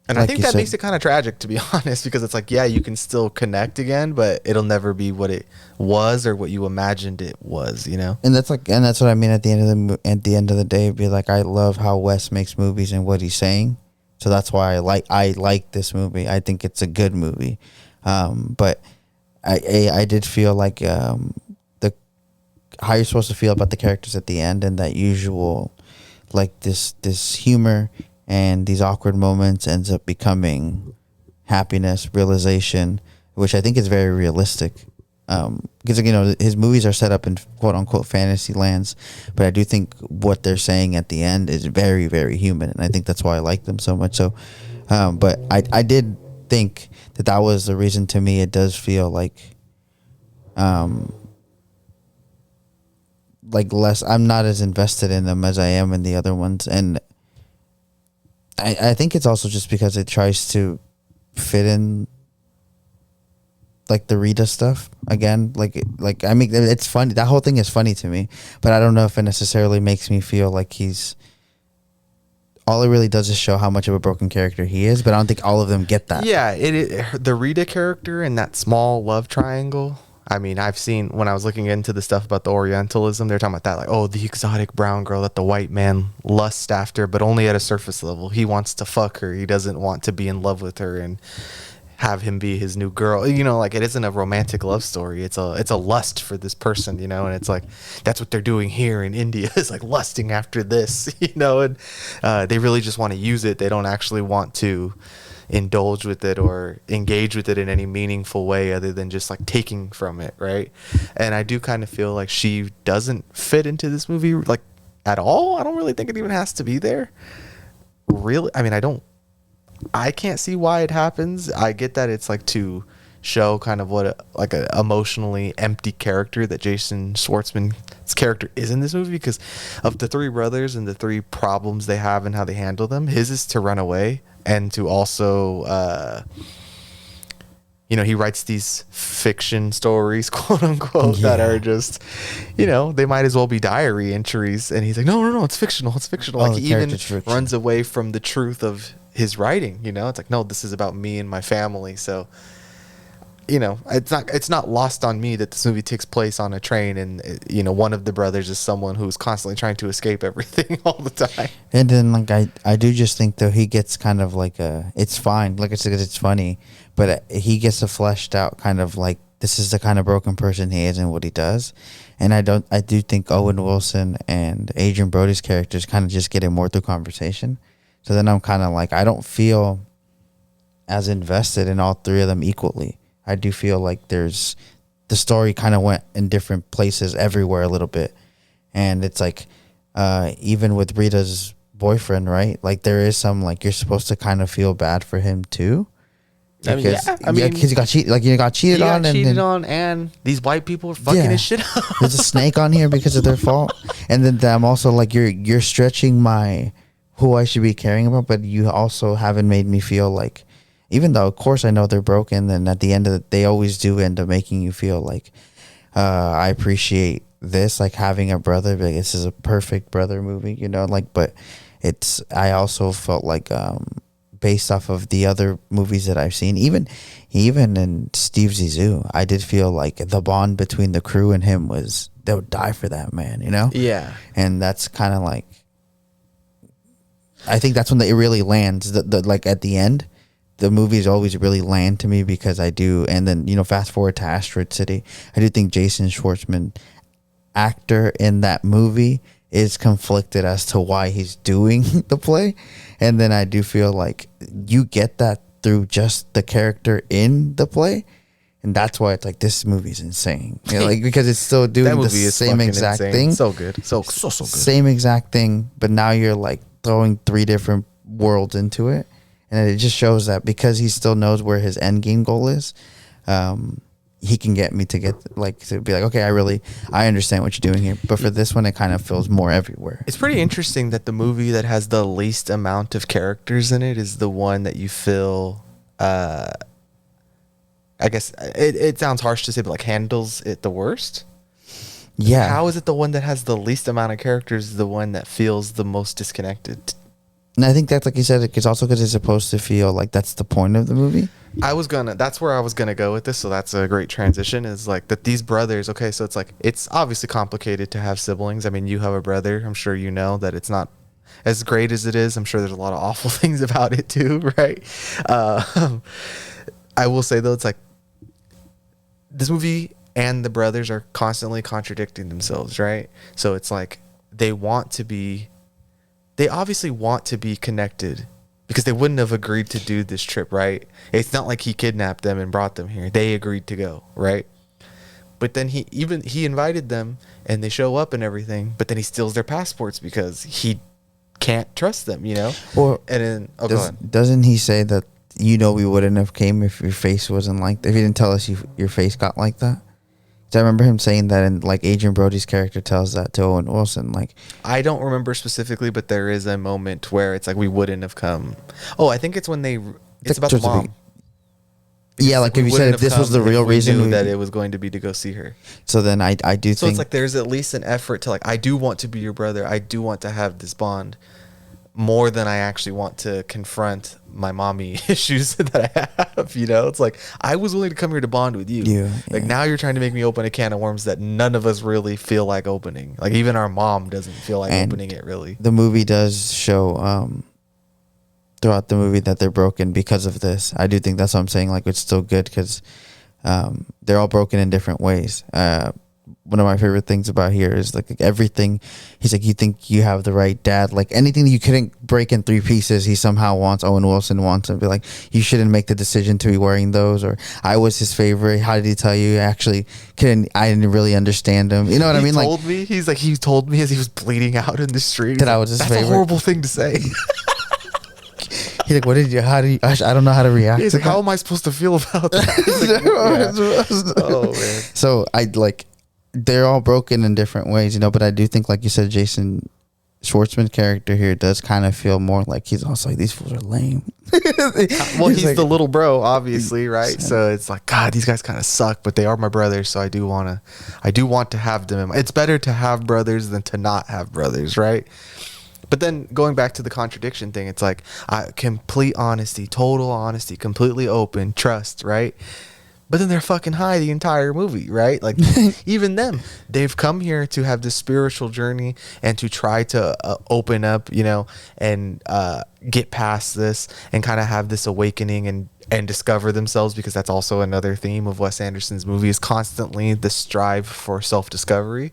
and like I think that said, makes it kind of tragic, to be honest, because it's like, yeah, you can still connect again, but it'll never be what it was or what you imagined it was, And that's what I mean at the end of the day. Be like, I love how Wes makes movies and what he's saying, so that's why I like this movie. I think it's a good movie, but I did feel like how you're supposed to feel about the characters at the end, and that usual, like, this humor and these awkward moments ends up becoming happiness, realization, which I think is very realistic. Because his movies are set up in quote unquote fantasy lands, but I do think what they're saying at the end is very, very human, and I think that's why I like them so much. So, but I did think that was the reason. To me, it does feel like less. I'm not as invested in them as I am in the other ones, and I think it's also just because it tries to fit in, like, the Rita stuff again. Like I mean, it's funny. That whole thing is funny to me, but I don't know if it necessarily makes me feel like he's. All it really does is show how much of a broken character he is, but I don't think all of them get that. Yeah, the Rita character and that small love triangle. I mean, I've seen, when I was looking into the stuff about the Orientalism, they're talking about that, like, oh, the exotic brown girl that the white man lusts after, but only at a surface level. He wants to fuck her. He doesn't want to be in love with her and have him be his new girl. Like, it isn't a romantic love story. It's a lust for this person, and it's like, that's what they're doing here in India, is like lusting after this, and they really just want to use it. They don't actually want to indulge with it or engage with it in any meaningful way other than just like taking from it, right? And I do kind of feel like she doesn't fit into this movie, like, at all. I don't really think it even has to be there, really. I mean, I can't see why it happens. I get that it's like to show kind of what a emotionally empty character that Jason Schwartzman's character is in this movie, because of the three brothers and the three problems they have and how they handle them. His is to run away, and to also he writes these fiction stories, quote unquote, that are just, they might as well be diary entries, and he's like, no, it's fictional. Like, he even runs away from the truth of his writing. You know, it's like, no, this is about me and my family. So, you know, it's not lost on me that this movie takes place on a train, and you know, one of the brothers is someone who's constantly trying to escape everything all the time. And then like I do just think though he gets kind of like it's fine, like I said, it's funny, but he gets a fleshed out kind of like this is the kind of broken person he is and what he does. And I do think Owen Wilson and Adrian Brody's characters kind of just get it more through conversation. So then I'm kind of like, I don't feel as invested in all three of them equally. I do feel like the story kind of went in different places everywhere a little bit. And it's like, even with Rita's boyfriend, right? Like there is some, like, you're supposed to kind of feel bad for him too. Because, because he got cheated, like you got cheated on, and these white people are fucking his shit up. There's a snake on here because of their fault. And then I'm also like, you're stretching who I should be caring about, but you also haven't made me feel like, even though of course I know they're broken, then at the end of they always do end up making you feel like, I appreciate this, like having a brother, like this is a perfect brother movie, you know, like, but I also felt like, based off of the other movies that I've seen, even in Steve Zissou, I did feel like the bond between the crew and him they would die for that man, you know? Yeah. And that's kind of like, I think that's when it really lands. Like at the end, the movies always really land to me because I do. And then, you know, fast forward to Asteroid City, I do think Jason Schwartzman, actor in that movie, is conflicted as to why he's doing the play. And then I do feel like you get that through just the character in the play. And that's why it's like, this movie's insane. You know, like, because it's still doing the same exact thing. So good. So good. Same exact thing. But now you're like throwing 3 different worlds into it. And it just shows that because he still knows where his end game goal is, he can get me to be like, okay, I understand what you're doing here. But for this one, it kind of feels more everywhere. It's pretty interesting that the movie that has the least amount of characters in it is the one that you feel, I guess it sounds harsh to say, but like handles it the worst. Yeah. How is it the one that has the least amount of characters is the one that feels the most disconnected? And I think that's, like you said, it's also because it's supposed to feel like that's the point of the movie. That's where I was gonna go with this, so that's a great transition, is like that these brothers, okay, so it's like, it's obviously complicated to have siblings. I mean, you have a brother, I'm sure you know that it's not as great as it is. I'm sure there's a lot of awful things about it too, right? I will say though, it's like, this movie and the brothers are constantly contradicting themselves, right? So it's like, they obviously want to be connected, because they wouldn't have agreed to do this trip, right? It's not like he kidnapped them and brought them here. They agreed to go, right? But then he invited them and they show up and everything, but then he steals their passports because he can't trust them, you know? And then, doesn't he say that, you know, we wouldn't have came if your face wasn't like that, if you didn't tell us your face got like that? I remember him saying that, and like Adrian Brody's character tells that to Owen Wilson. Like, I don't remember specifically, but there is a moment where it's like, we wouldn't have come. Oh, I think it's when it's about the mom. Yeah, like if you said if this was the real reason that it was going to be to go see her. So then I do think. So it's like there's at least an effort to like, I do want to be your brother. I do want to have this bond more than I actually want to confront my mommy issues that I have, you know? It's like, I was willing to come here to bond with you. Now you're trying to make me open a can of worms that none of us really feel like opening. Like, even our mom doesn't feel like opening it, really. The movie does show throughout the movie that they're broken because of this. I do think that's what I'm saying. Like, it's still good because they're all broken in different ways. One of my favorite things about here is like everything. He's like, you think you have the right dad? Like anything that you couldn't break in 3 pieces, he somehow wants. Owen Wilson wants to be like, you shouldn't make the decision to be wearing those. Or I was his favorite. How did he tell you? Actually, I didn't really understand him. You know what I mean? He told me as he was bleeding out in the street that I was his favorite. That's a horrible thing to say. He's like, I don't know how to react. He's like, how am I supposed to feel about that? Oh man. So they're all broken in different ways, you know, but I do think, like you said, Jason Schwartzman's character here does kind of feel more like he's also like, these fools are lame. Well, he's like, the little bro, obviously, right? So it's like, God, these guys kind of suck, but they are my brothers, so I do want to have them. It's better to have brothers than to not have brothers, right? But then going back to the contradiction thing, it's like complete honesty, total honesty, completely open, trust, right? But then they're fucking high the entire movie, right? Like even them, they've come here to have this spiritual journey and to try to open up, you know, and get past this and kind of have this awakening and discover themselves, because that's also another theme of Wes Anderson's movie, is constantly the strive for self-discovery.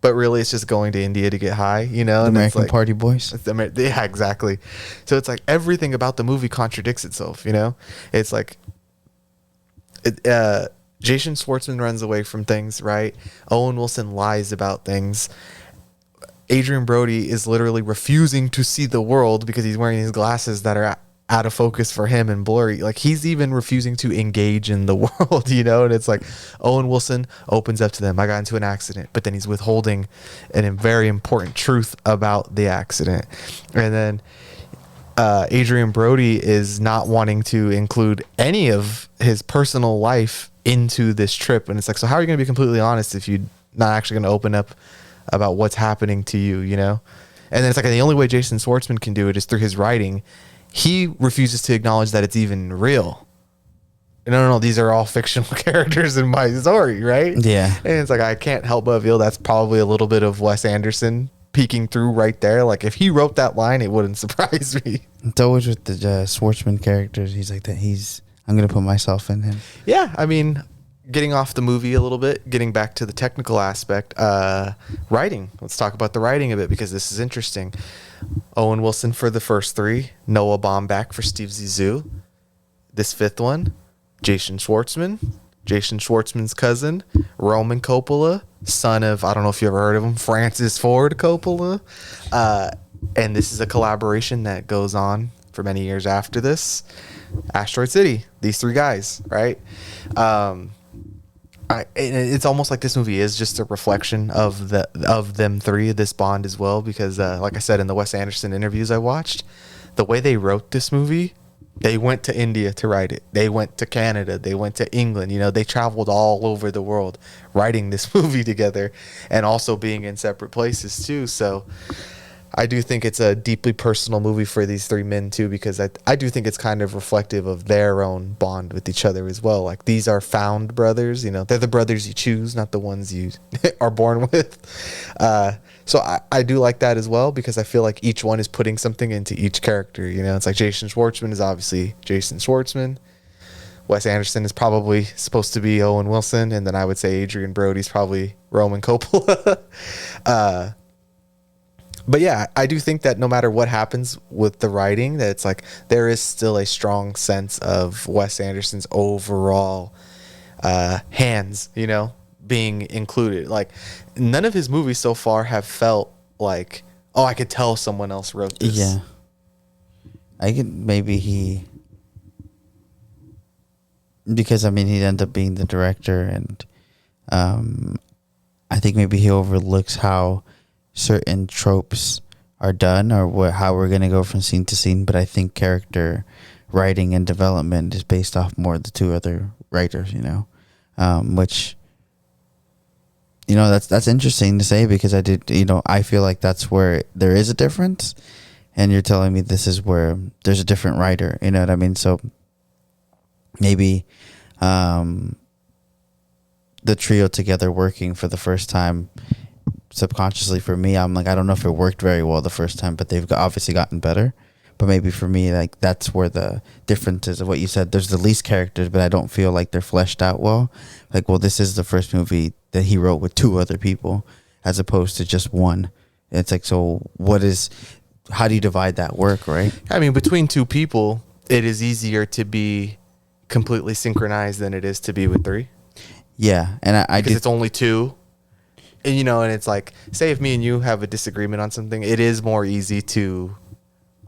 But really, it's just going to India to get high, you know? The and American it's like, Party Boys. Yeah, exactly. So it's like everything about the movie contradicts itself, you know? It's like Jason Schwartzman runs away from things, right? Owen Wilson lies about things. Adrian Brody is literally refusing to see the world because he's wearing these glasses that are out of focus for him and blurry. Like he's even refusing to engage in the world, you know? And it's like Owen Wilson opens up to them. I got into an accident, but then he's withholding a very important truth about the accident. And then Adrian Brody is not wanting to include any of his personal life into this trip. And it's like, so how are you going to be completely honest if you're not actually going to open up about what's happening to you, you know? And then it's like the only way Jason Schwartzman can do it is through his writing. He refuses to acknowledge that it's even real. No, these are all fictional characters in my story, right? Yeah. And it's like, I can't help but feel that's probably a little bit of Wes Anderson peeking through right there. Like if he wrote that line, it wouldn't surprise me. It's always with the Schwartzman characters. He's like that. I'm going to put myself in him. Yeah. I mean, getting off the movie a little bit, getting back to the technical aspect, writing. Let's talk about the writing a bit, because this is interesting. Owen Wilson for the first three, Noah Baumbach for Steve Zissou. This fifth one, Jason Schwartzman's cousin, Roman Coppola, son of, I don't know if you ever heard of him, Francis Ford Coppola. And this is a collaboration that goes on for many years after this. Asteroid City, these three guys, right? It's almost like this movie is just a reflection of them three, this bond as well, because like I said in the Wes Anderson interviews I watched, the way they wrote this movie, they went to India to write it. They went to Canada. They went to England. You know, they traveled all over the world writing this movie together, and also being in separate places too. So I do think it's a deeply personal movie for these three men too, because I do think it's kind of reflective of their own bond with each other as well. Like these are found brothers, you know, they're the brothers you choose, not the ones you are born with. So I do like that as well, because I feel like each one is putting something into each character. You know, it's like Jason Schwartzman is obviously Jason Schwartzman. Wes Anderson is probably supposed to be Owen Wilson. And then I would say Adrian Brody's probably Roman Coppola. But yeah, I do think that no matter what happens with the writing, that it's like there is still a strong sense of Wes Anderson's overall hands, you know, being included. Like none of his movies so far have felt like, oh, I could tell someone else wrote this. Yeah. Because I mean, he'd end up being the director, and I think maybe he overlooks how certain tropes are done, or how we're going to go from scene to scene. But I think character writing and development is based off more of the two other writers, you know, which, you know, that's interesting to say, because I feel like that's where there is a difference, and you're telling me this is where there's a different writer, you know what I mean? So maybe the trio together working for the first time, subconsciously for me, I'm like, I don't know if it worked very well the first time, but they've obviously gotten better. But maybe for me, like, that's where the difference is of what you said. There's the least characters, but I don't feel like they're fleshed out well. Like, well, this is the first movie that he wrote with two other people as opposed to just one. It's like, so how do you divide that work, right? I mean, between two people, it is easier to be completely synchronized than it is to be with three. Yeah. And because it's only two. And, you know, and it's like, say if me and you have a disagreement on something, it is more easy to,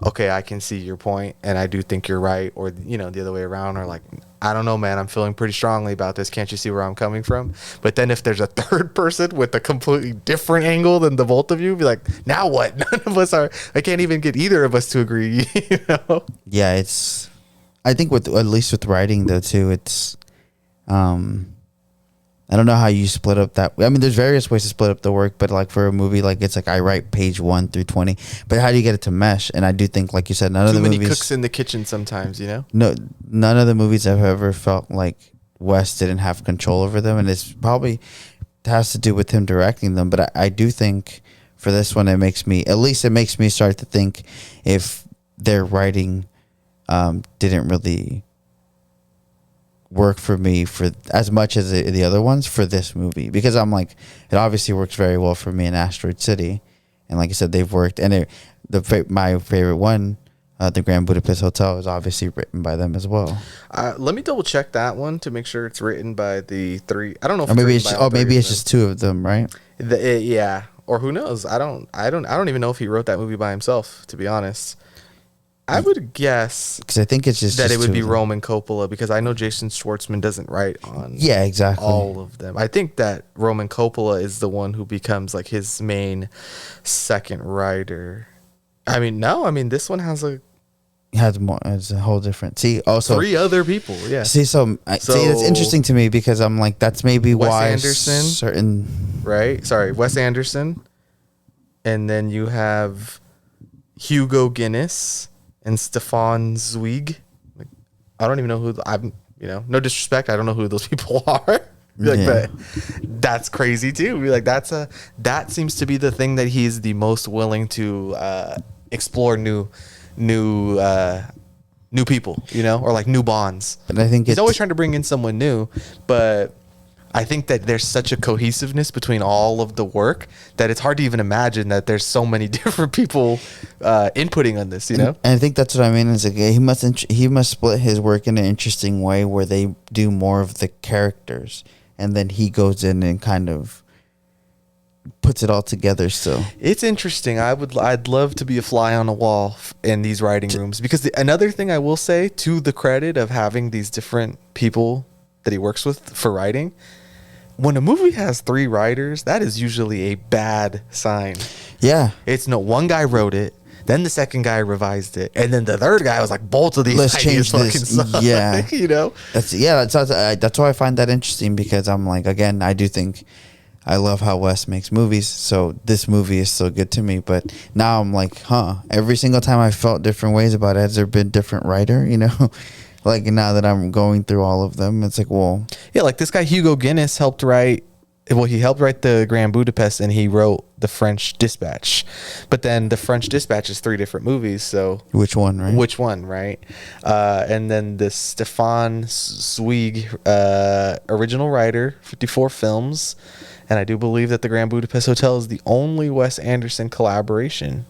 okay, I can see your point and I do think you're right. Or, you know, the other way around, or like, I don't know, man, I'm feeling pretty strongly about this. Can't you see where I'm coming from? But then if there's a third person with a completely different angle than the both of you, be like, now what? None of us I can't even get either of us to agree, you know? Yeah, I think at least with writing though too, it's, I don't know how you split up that. I mean, there's various ways to split up the work, but like for a movie, like it's like I write page 1 through 20. But how do you get it to mesh? And I do think, like you said, none of the movies. Too many cooks in the kitchen sometimes, you know. No, none of the movies I've ever felt like Wes didn't have control over them, and it's probably has to do with him directing them. But I do think for this one, it makes me start to think if their writing didn't really work for me for as much as the other ones for this movie, because I'm like, it obviously works very well for me in Asteroid City, and like I said, they've worked, and my favorite one, the Grand Budapest Hotel, is obviously written by them as well. Let me double check that one to make sure it's written by the three. I don't know if or maybe it's just two of them, right? Yeah, or who knows? I don't even know if he wrote that movie by himself, to be honest. I would guess because I think it's just that it would be Roman Coppola, because I know Jason Schwartzman doesn't write on exactly all of them. I think that Roman Coppola is the one who becomes like his main second writer. I mean, this one has it's a whole different. See, also 3 other people. Yeah. See, so that's interesting to me, because I'm like, that's maybe Wes why Anderson, right? Sorry, Wes Anderson, and then you have Hugo Guinness and Stefan Zweig. Like, I don't even know who I'm. No disrespect, I don't know who those people are. But that's crazy too. That seems to be the thing that he's the most willing to explore new people, or like new bonds. And I think he's always trying to bring in someone new, but I think that there's such a cohesiveness between all of the work that it's hard to even imagine that there's so many different people inputting on this, And I think that's what I mean. Is like he must split his work in an interesting way where they do more of the characters, and then he goes in and kind of puts it all together. So it's interesting. I'd love to be a fly on a wall in these writing rooms, because another thing I will say, to the credit of having these different people that he works with for writing, when a movie has 3 writers, that is usually a bad sign. Yeah. It's one guy wrote it, then the second guy revised it, and then the third guy was like, both of these ideas fucking suck. Yeah. That's why I find that interesting, because I'm like, again, I do think I love how Wes makes movies, so this movie is so good to me. But now I'm like, every single time I felt different ways about it. Has there been different writer, Like, now that I'm going through all of them, it's like, well... Yeah, like this guy Hugo Guinness helped write... Well, he helped write the Grand Budapest, and he wrote the French Dispatch. But then the French Dispatch is 3 different movies, so... Which one, right? And then the Stefan Zweig, original writer, 54 films. And I do believe that the Grand Budapest Hotel is the only Wes Anderson collaboration.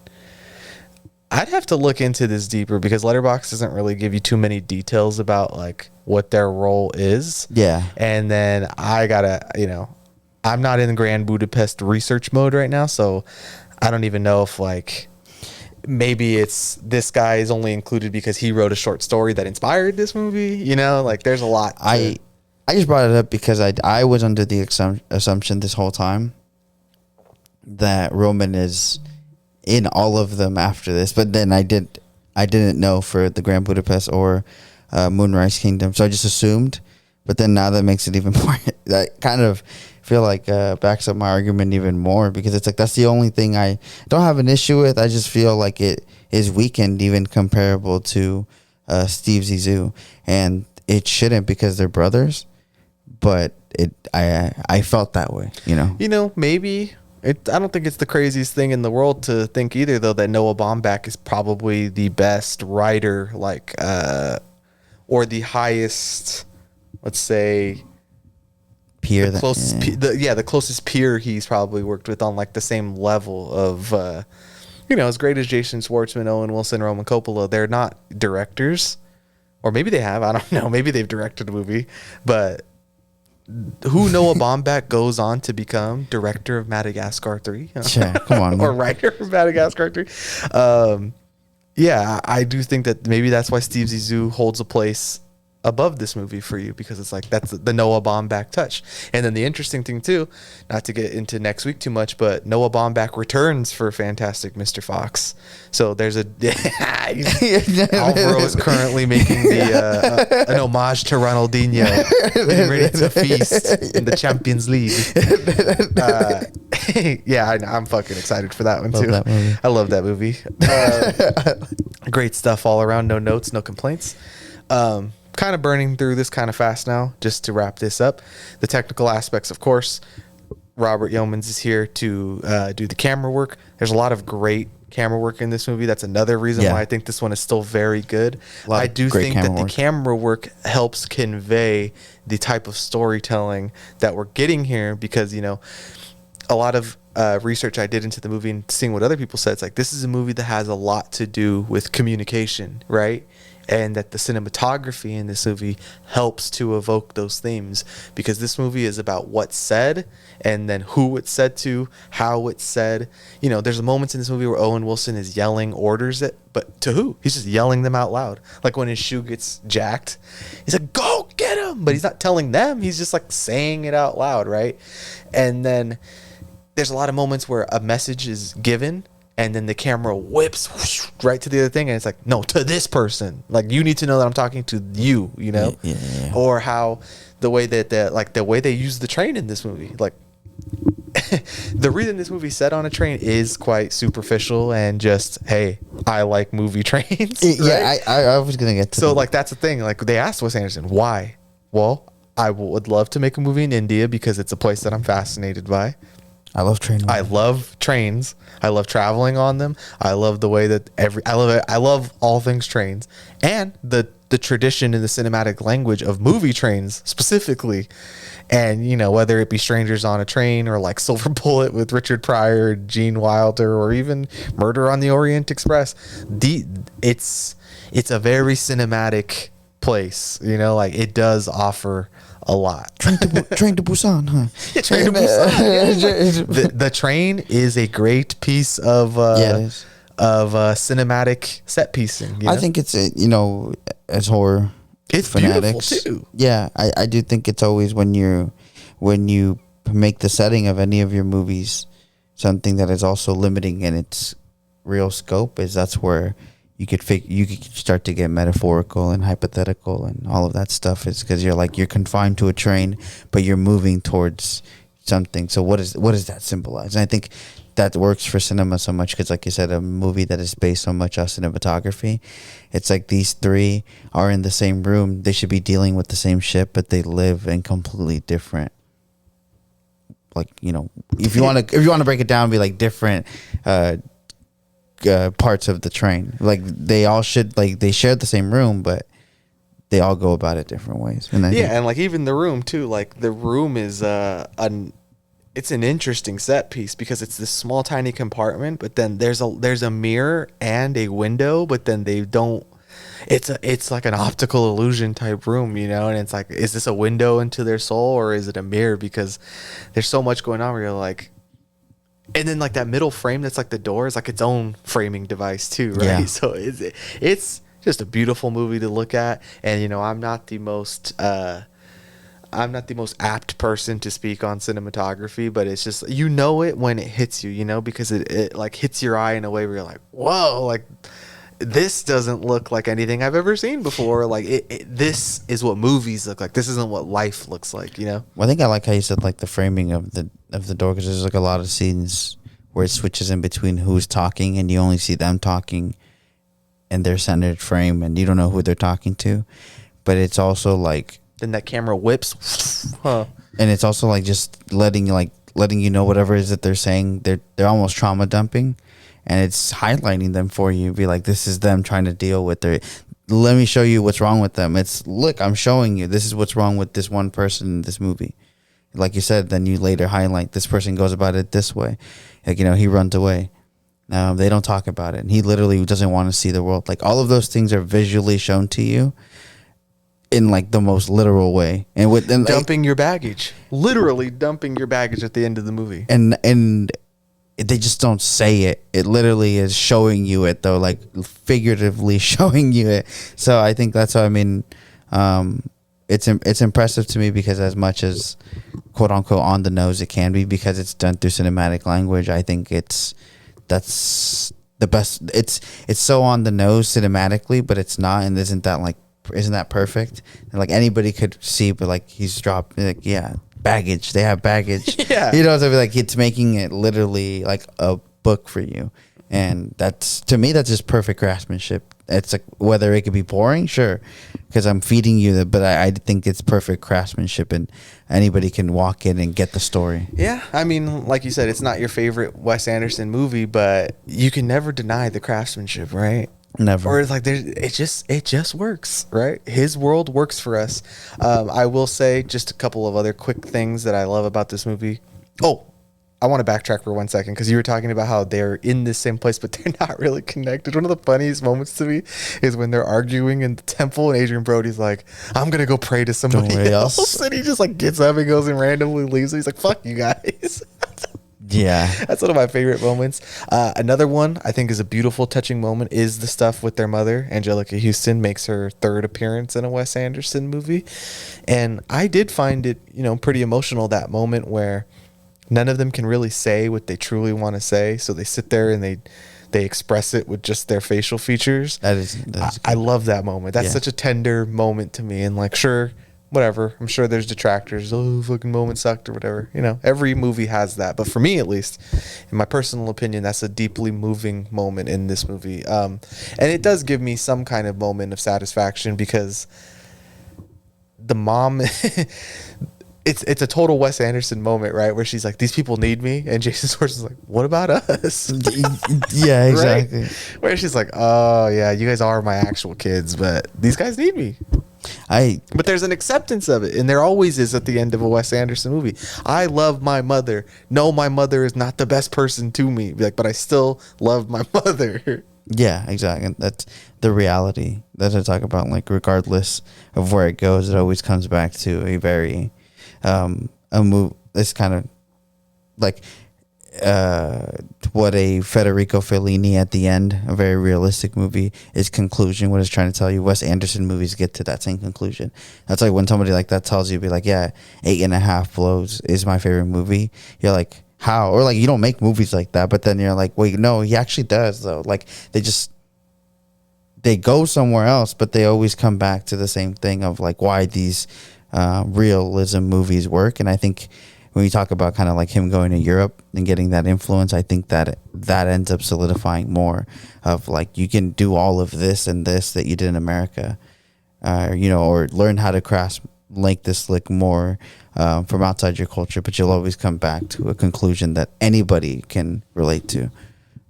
I'd have to look into this deeper, because Letterboxd doesn't really give you too many details about like what their role is. Yeah. And then I gotta, I'm not in Grand Budapest research mode right now, so I don't even know if like maybe it's this guy is only included because he wrote a short story that inspired this movie. Like there's a lot. I just brought it up because I was under the assumption this whole time that Roman is in all of them after this, but then I didn't know for the Grand Budapest or Moonrise Kingdom, so I just assumed. But then now that makes it even more. That kind of feel like backs up my argument even more, because it's like that's the only thing I don't have an issue with. I just feel like it is weakened, even comparable to Steve Zissou, and it shouldn't, because they're brothers. But I felt that way, Maybe. I don't think it's the craziest thing in the world to think either, though, that Noah Baumbach is probably the best writer, or the highest, let's say, peer. The closest peer he's probably worked with on like the same level of, as great as Jason Schwartzman, Owen Wilson, Roman Coppola. They're not directors, or maybe they have. I don't know. Maybe they've directed a movie, but. Who Noah Baumbach goes on to become director of Madagascar 3? Yeah, come on. Or writer of Madagascar 3. Yeah, I do think that maybe that's why Steve Zissou holds a place above this movie for you, because it's like that's the Noah Baumbach touch. And then the interesting thing too, not to get into next week too much, but Noah Baumbach returns for Fantastic Mr. Fox. So there's a Alvaro is currently making an homage to Ronaldinho, getting ready to feast in the Champions League. Yeah, I'm fucking excited for that one too. I love that movie. Great stuff all around. No notes, no complaints. Kind of burning through this kind of fast now, just to wrap this up. The technical aspects, of course, Robert Yeomans is here to do the camera work. There's a lot of great camera work in this movie. That's another reason why I think this one is still very good. I do think that the camera work helps convey the type of storytelling that we're getting here, because, you know, a lot of research I did into the movie and seeing what other people said, it's like this is a movie that has a lot to do with communication, right? And that the cinematography in this movie helps to evoke those themes, because this movie is about what's said and then who it's said to, how it's said. You know, there's moments in this movie where Owen Wilson is yelling orders but to who? He's just yelling them out loud. Like when his shoe gets jacked, he's like, go get him. But he's not telling them. He's just like saying it out loud, right? And then there's a lot of moments where a message is given, and then the camera whips whoosh, right to the other thing, and it's like, no, to this person. Like, you need to know that I'm talking to you, you know? Yeah. Or how the way that the way they use the train in this movie. Like, the reason this movie's set on a train is quite superficial and just, hey, I like movie trains. Yeah, right? I was going to get to So, like, that's the thing. Like, they asked Wes Anderson, why? Well, I would love to make a movie in India because it's a place that I'm fascinated by. I love trains. I love trains. I love traveling on them. I love the way that I love all things trains, and the tradition in the cinematic language of movie trains specifically. And, you know, whether it be Strangers on a Train or like Silver Bullet with Richard Pryor, Gene Wilder, or even Murder on the Orient Express, it's a very cinematic place. You know, like it does offer a lot. Train to Busan, huh? Yeah, Train to Busan. Yeah. The train is a great piece of cinematic set piecing. You know? I think it's as horror. It's fanatics, beautiful too. Yeah, I do think it's always when you make the setting of any of your movies something that is also limiting in its real scope, is that's where you could start to get metaphorical and hypothetical and all of that stuff. Is because you're confined to a train, but you're moving towards something. So what does that symbolize? And I think that works for cinema so much because, like you said, a movie that is based so much on cinematography, it's like these three are in the same room. They should be dealing with the same shit, but they live in completely different. Like, you know, if you want to break it down, be like different. Parts of the train, like they all should, like they share the same room, but they all go about it different ways. And and like even the room too, like the room is it's an interesting set piece because it's this small tiny compartment, but then there's a mirror and a window, but then they don't. It's like an optical illusion type room, you know, and it's like, is this a window into their soul or is it a mirror? Because there's so much going on where you're like. And then like that middle frame that's like the door is like its own framing device too, right? Yeah. So it's just a beautiful movie to look at. And you know, I'm not the most apt person to speak on cinematography, but it's just, you know, it when it hits you, you know, because it like hits your eye in a way where you're like, whoa, like this doesn't look like anything I've ever seen before. Like this is what movies look like. This isn't what life looks like, you know? Well, I think I like how you said like the framing of the door, because there's like a lot of scenes where it switches in between who's talking and you only see them talking in their centered frame and you don't know who they're talking to. But it's also like, then that camera whips, and it's also like just letting you know whatever it is that they're saying. They're almost trauma dumping. And it's highlighting them for you. Be like, this is them trying to deal with let me show you what's wrong with them. Look, I'm showing you. This is what's wrong with this one person in this movie. Like you said, then you later highlight this person goes about it this way. Like, you know, he runs away. They don't talk about it. And he literally doesn't want to see the world. Like, all of those things are visually shown to you in like the most literal way. And dumping your baggage. Literally dumping your baggage at the end of the movie. And they just don't say it. It literally is showing you it, though, like figuratively showing you it. So I think that's what I mean. It's impressive to me because as much as quote unquote on the nose it can be, because it's done through cinematic language, I think that's the best. It's so on the nose cinematically, but it's not, and isn't that perfect? And like anybody could see, but like he's dropped like, yeah, baggage. They have baggage. Yeah. You know, so like it's making it literally like a book for you. And that's, to me, that's just perfect craftsmanship. It's like, whether it could be boring, sure, because I'm feeding you but I think it's perfect craftsmanship, and anybody can walk in and get the story. Yeah, I mean, like you said, it's not your favorite Wes Anderson movie, but you can never deny the craftsmanship, right? Never. Or it's like it just works, right? His world works for us. I will say just a couple of other quick things that I love about this movie. Oh, I want to backtrack for 1 second, because you were talking about how they're in the same place, but they're not really connected. One of the funniest moments to me is when they're arguing in the temple, and Adrian Brody's like, "I'm gonna go pray to somebody else," and he just like gets up and goes and randomly leaves. He's like, "Fuck you guys." Yeah, that's one of my favorite moments. Another one I think is a beautiful, touching moment is the stuff with their mother. Angelica Houston makes her third appearance in a Wes Anderson movie, and I did find it, pretty emotional, that moment where none of them can really say what they truly want to say, so they sit there and they express it with just their facial features. That is I love that moment. That's such a tender moment to me, and like, sure, whatever, I'm sure there's detractors. Oh, fucking moment sucked or whatever. Every movie has that, but for me, at least, in my personal opinion, that's a deeply moving moment in this movie. And it does give me some kind of moment of satisfaction, because the mom. It's a total Wes Anderson moment, right? Where she's like, "These people need me," and Jason Schwartzman's like, "What about us?" Yeah, exactly. Right? Where she's like, "Oh yeah, you guys are my actual kids, but these guys need me." But there's an acceptance of it, and there always is at the end of a Wes Anderson movie. I love my mother. No, my mother is not the best person to me, but I still love my mother. Yeah, exactly. That's the reality that I talk about. Like, regardless of where it goes, it always comes back to a very a move. It's kind of like what a Federico Fellini at the end, a very realistic movie, is conclusion. What it's trying to tell you, Wes Anderson movies get to that same conclusion. That's like when somebody like that tells you, be like, yeah, 8.5 Blows is my favorite movie. You're like, how? Or like, you don't make movies like that. But then you're like, wait, no, he actually does though. Like, they go somewhere else, but they always come back to the same thing of like why these realism movies work. And I think when you talk about kind of like him going to Europe and getting that influence, I think that ends up solidifying more of like, you can do all of this and this that you did in America, or learn how to make this look more from outside your culture, but you'll always come back to a conclusion that anybody can relate to.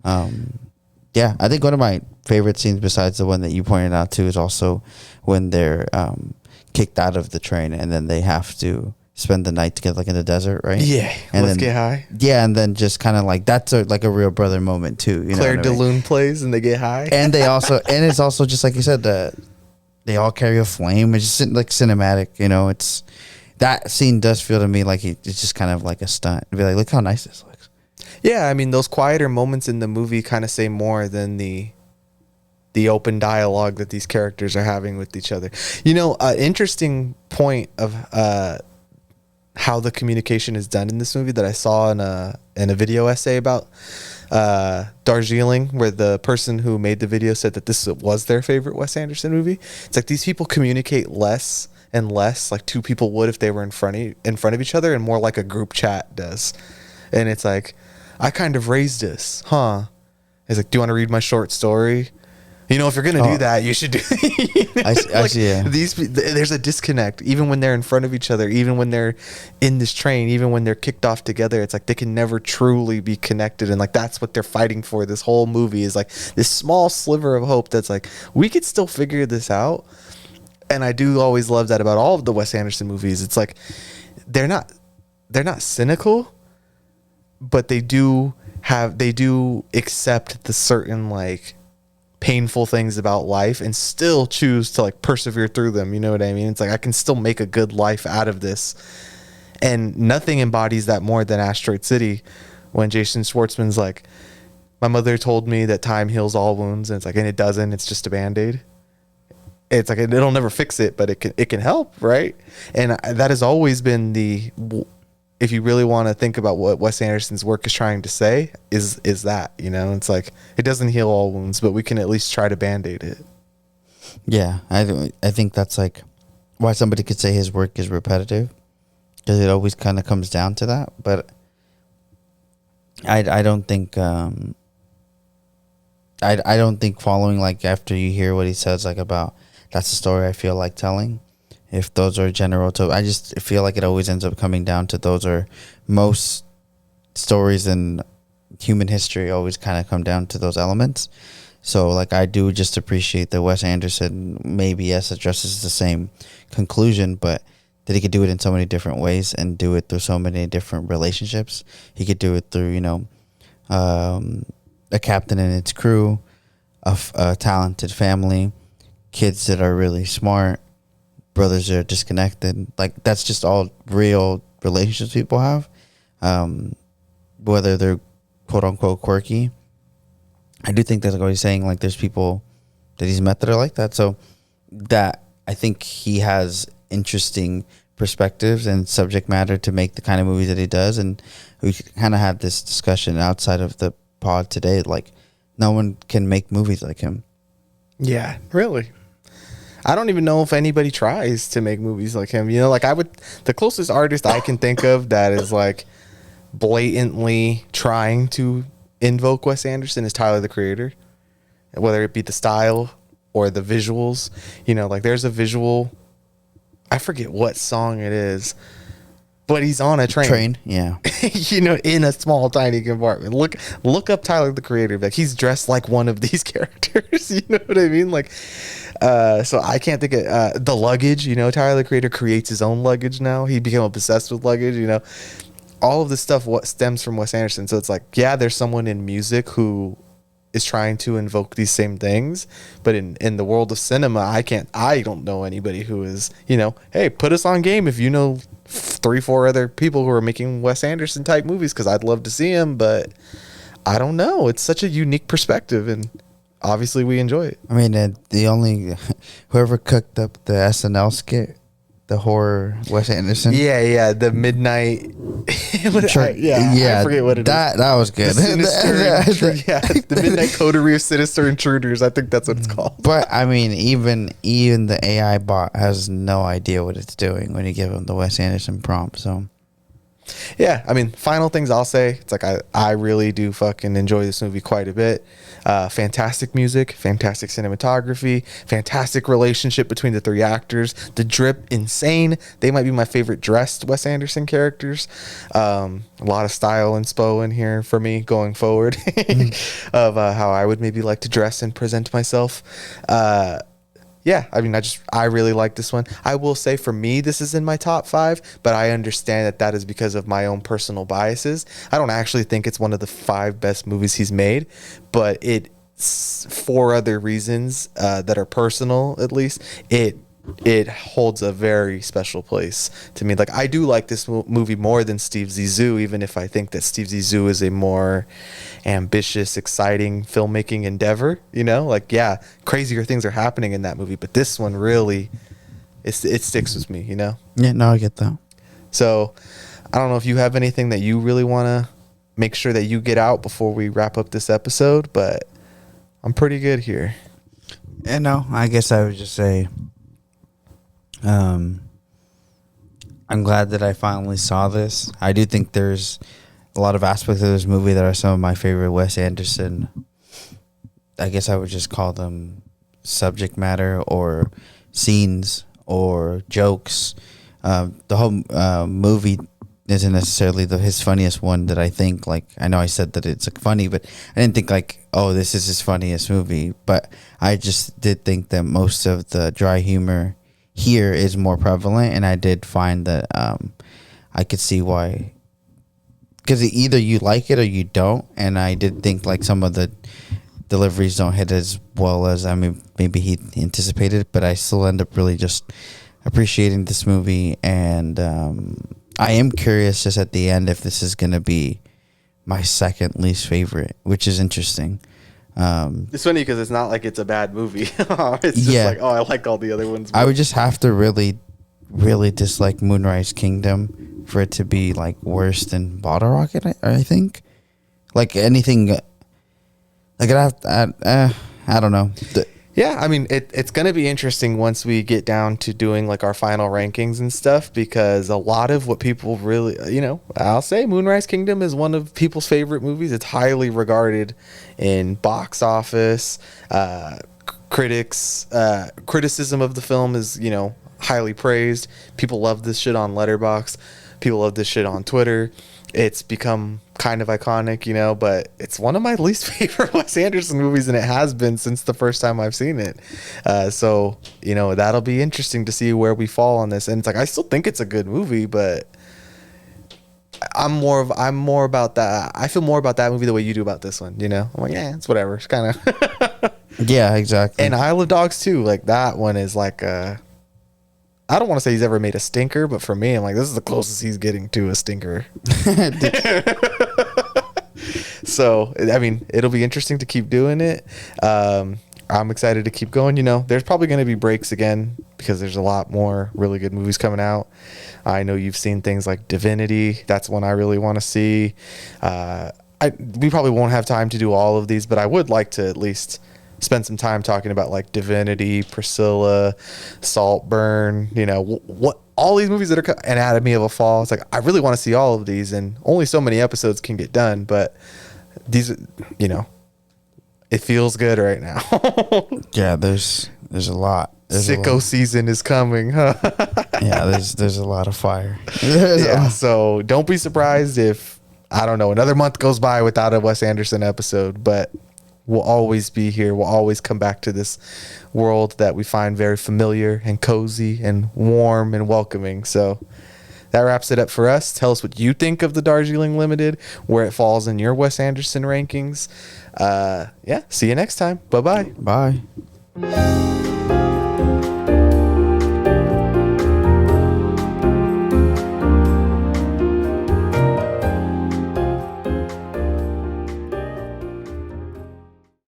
I think one of my favorite scenes, besides the one that you pointed out too, is also when they're kicked out of the train and then they have to spend the night together, like in the desert, right? Yeah, and let's get high. Yeah, and then just kind of like, that's like a real brother moment too. Claire de Lune plays and they get high. And they also, and it's also just like you said, they all carry a flame. It's just like cinematic, it's, that scene does feel to me like it's just kind of like a stunt. It'd be like, look how nice this looks. Yeah, I mean, those quieter moments in the movie kind of say more than the open dialogue that these characters are having with each other. An interesting point of how the communication is done in this movie that I saw in a video essay about Darjeeling, where the person who made the video said that this was their favorite Wes Anderson movie. It's like these people communicate less and less like two people would if they were in front of each other, and more like a group chat does. And it's like, I kind of raised this, huh? It's like, do you want to read my short story? If you're gonna do that, you should do. I see. Yeah. There's a disconnect, even when they're in front of each other, even when they're in this train, even when they're kicked off together. It's like they can never truly be connected, and like that's what they're fighting for. This whole movie is like this small sliver of hope that's like, we could still figure this out. And I do always love that about all of the Wes Anderson movies. It's like they're not cynical, but they do accept the certain like painful things about life and still choose to like persevere through them. You know what I mean? It's like, I can still make a good life out of this. And nothing embodies that more than Asteroid City, when Jason Schwartzman's like, my mother told me that time heals all wounds, and it's like, and it doesn't, it's just a Band-Aid. it's like it'll never fix it, but it can help, right? And that has always been if you really want to think about what Wes Anderson's work is trying to say, is that, you know, it's like it doesn't heal all wounds, but we can at least try to band-aid it. Yeah, I think that's like why somebody could say his work is repetitive, because it always kind of comes down to that. But I don't think I don't think following, like, after you hear what he says, like, about that's the story I feel like telling, if those are general to, I just feel like it always ends up coming down to those are most stories in human history always kind of come down to those elements. So, like, I do just appreciate that Wes Anderson maybe, yes, addresses the same conclusion, but that he could do it in so many different ways and do it through so many different relationships. He could do it through, you know, a captain and its crew, a talented family, kids that are really smart, brothers that are disconnected. Like, that's just all real relationships people have, whether they're quote unquote quirky. I do think that's what he's saying. Like, there's people that he's met that are like that. So that, I think he has interesting perspectives and subject matter to make the kind of movies that he does. And we kind of had this discussion outside of the pod today. Like, no one can make movies like him. Yeah, really. I don't even know if anybody tries to make movies like him. You know, like, the closest artist I can think of that is like blatantly trying to invoke Wes Anderson is Tyler, the Creator. Whether it be the style or the visuals, you know, like, there's a visual, I forget what song it is, but he's on a train. Yeah. You know, in a small, tiny compartment. Look up Tyler, the Creator. Like, he's dressed like one of these characters. You know what I mean? Like, so I can't think of the luggage. You know, Tyler, the Creator creates his own luggage now. He became obsessed with luggage. You know, all of this stuff what stems from Wes Anderson. So it's like, yeah, there's someone in music who is trying to invoke these same things, but in the world of cinema, I don't know anybody who is, you know, hey, put us on game if you know 3-4 other people who are making Wes Anderson type movies, because I'd love to see him, but I don't know. It's such a unique perspective, and obviously we enjoy it. I mean, the only whoever cooked up the SNL skit, the horror Wes Anderson. Yeah, the midnight. I forget what it is. That was good. The midnight coterie of sinister intruders. I think that's what it's called. But I mean, even the AI bot has no idea what it's doing when you give him the Wes Anderson prompt. So. Yeah, I mean, final things I'll say, it's like I really do fucking enjoy this movie quite a bit. Fantastic music, fantastic cinematography, fantastic relationship between the three actors. The drip, insane. They might be my favorite dressed Wes Anderson characters. A lot of style inspo in here for me going forward of how I would maybe like to dress and present myself. Yeah, I mean, I really like this one. I will say, for me, this is in my top 5, but I understand that is because of my own personal biases. I don't actually think it's one of the 5 best movies he's made, but it's for other reasons that are personal, at least. It holds a very special place to me. Like, I do like this movie more than Steve Zissou, even if I think that Steve Zissou is a more ambitious, exciting filmmaking endeavor. You know, like, yeah, crazier things are happening in that movie, but this one really, it sticks with me, you know? Yeah, no, I get that. So, I don't know if you have anything that you really want to make sure that you get out before we wrap up this episode, but I'm pretty good here. Yeah, no, I guess I would just say, I'm glad that I finally saw this. I do think there's a lot of aspects of this movie that are some of my favorite Wes Anderson. I guess I would just call them subject matter or scenes or jokes. The whole movie isn't necessarily his funniest one that I think. Like, I know I said that it's like funny, but I didn't think like, oh, this is his funniest movie. But I just did think that most of the dry humor here is more prevalent, and I did find that I could see why, because either you like it or you don't. And I did think like some of the deliveries don't hit as well as, I mean, maybe he anticipated, but I still end up really just appreciating this movie. And I am curious just at the end if this is going to be my second least favorite, which is interesting. It's funny because it's not like it's a bad movie. It's just like, oh, I like all the other ones. I would just have to really, really dislike Moonrise Kingdom for it to be like worse than Bottle Rocket. I think, like anything, like I don't know. Yeah, I mean, it's going to be interesting once we get down to doing like our final rankings and stuff, because a lot of what people really, I'll say Moonrise Kingdom is one of people's favorite movies. It's highly regarded in box office. Criticism of the film is, highly praised. People love this shit on Letterboxd. People love this shit on Twitter. It's become kind of iconic, but it's one of my least favorite Wes Anderson movies, and it has been since the first time I've seen it. So, that'll be interesting to see where we fall on this. And it's like, I still think it's a good movie, but I'm more about that. I feel more about that movie the way you do about this one, I'm like, yeah, it's whatever. It's kind of. Yeah, exactly. And Isle of Dogs too. Like that one is like I don't want to say he's ever made a stinker, but for me, I'm like, this is the closest he's getting to a stinker. So, I mean, it'll be interesting to keep doing it. I'm excited to keep going. There's probably going to be breaks again because there's a lot more really good movies coming out. I know you've seen things like Divinity. That's one I really want to see. We probably won't have time to do all of these, but I would like to at least spend some time talking about like Divinity, Priscilla, Saltburn, what all these movies that are Anatomy of a Fall. It's like, I really want to see all of these, and only so many episodes can get done, but these, it feels good right now. Yeah, there's a lot. Sicko season is coming, huh? Yeah, there's a lot of fire. Yeah, so don't be surprised if, I don't know, another month goes by without a Wes Anderson episode, but we'll always be here. We'll always come back to this world that we find very familiar and cozy and warm and welcoming. So that wraps it up for us. Tell us what you think of the Darjeeling Limited, where it falls in your Wes Anderson rankings. See you next time. Bye-bye. Bye.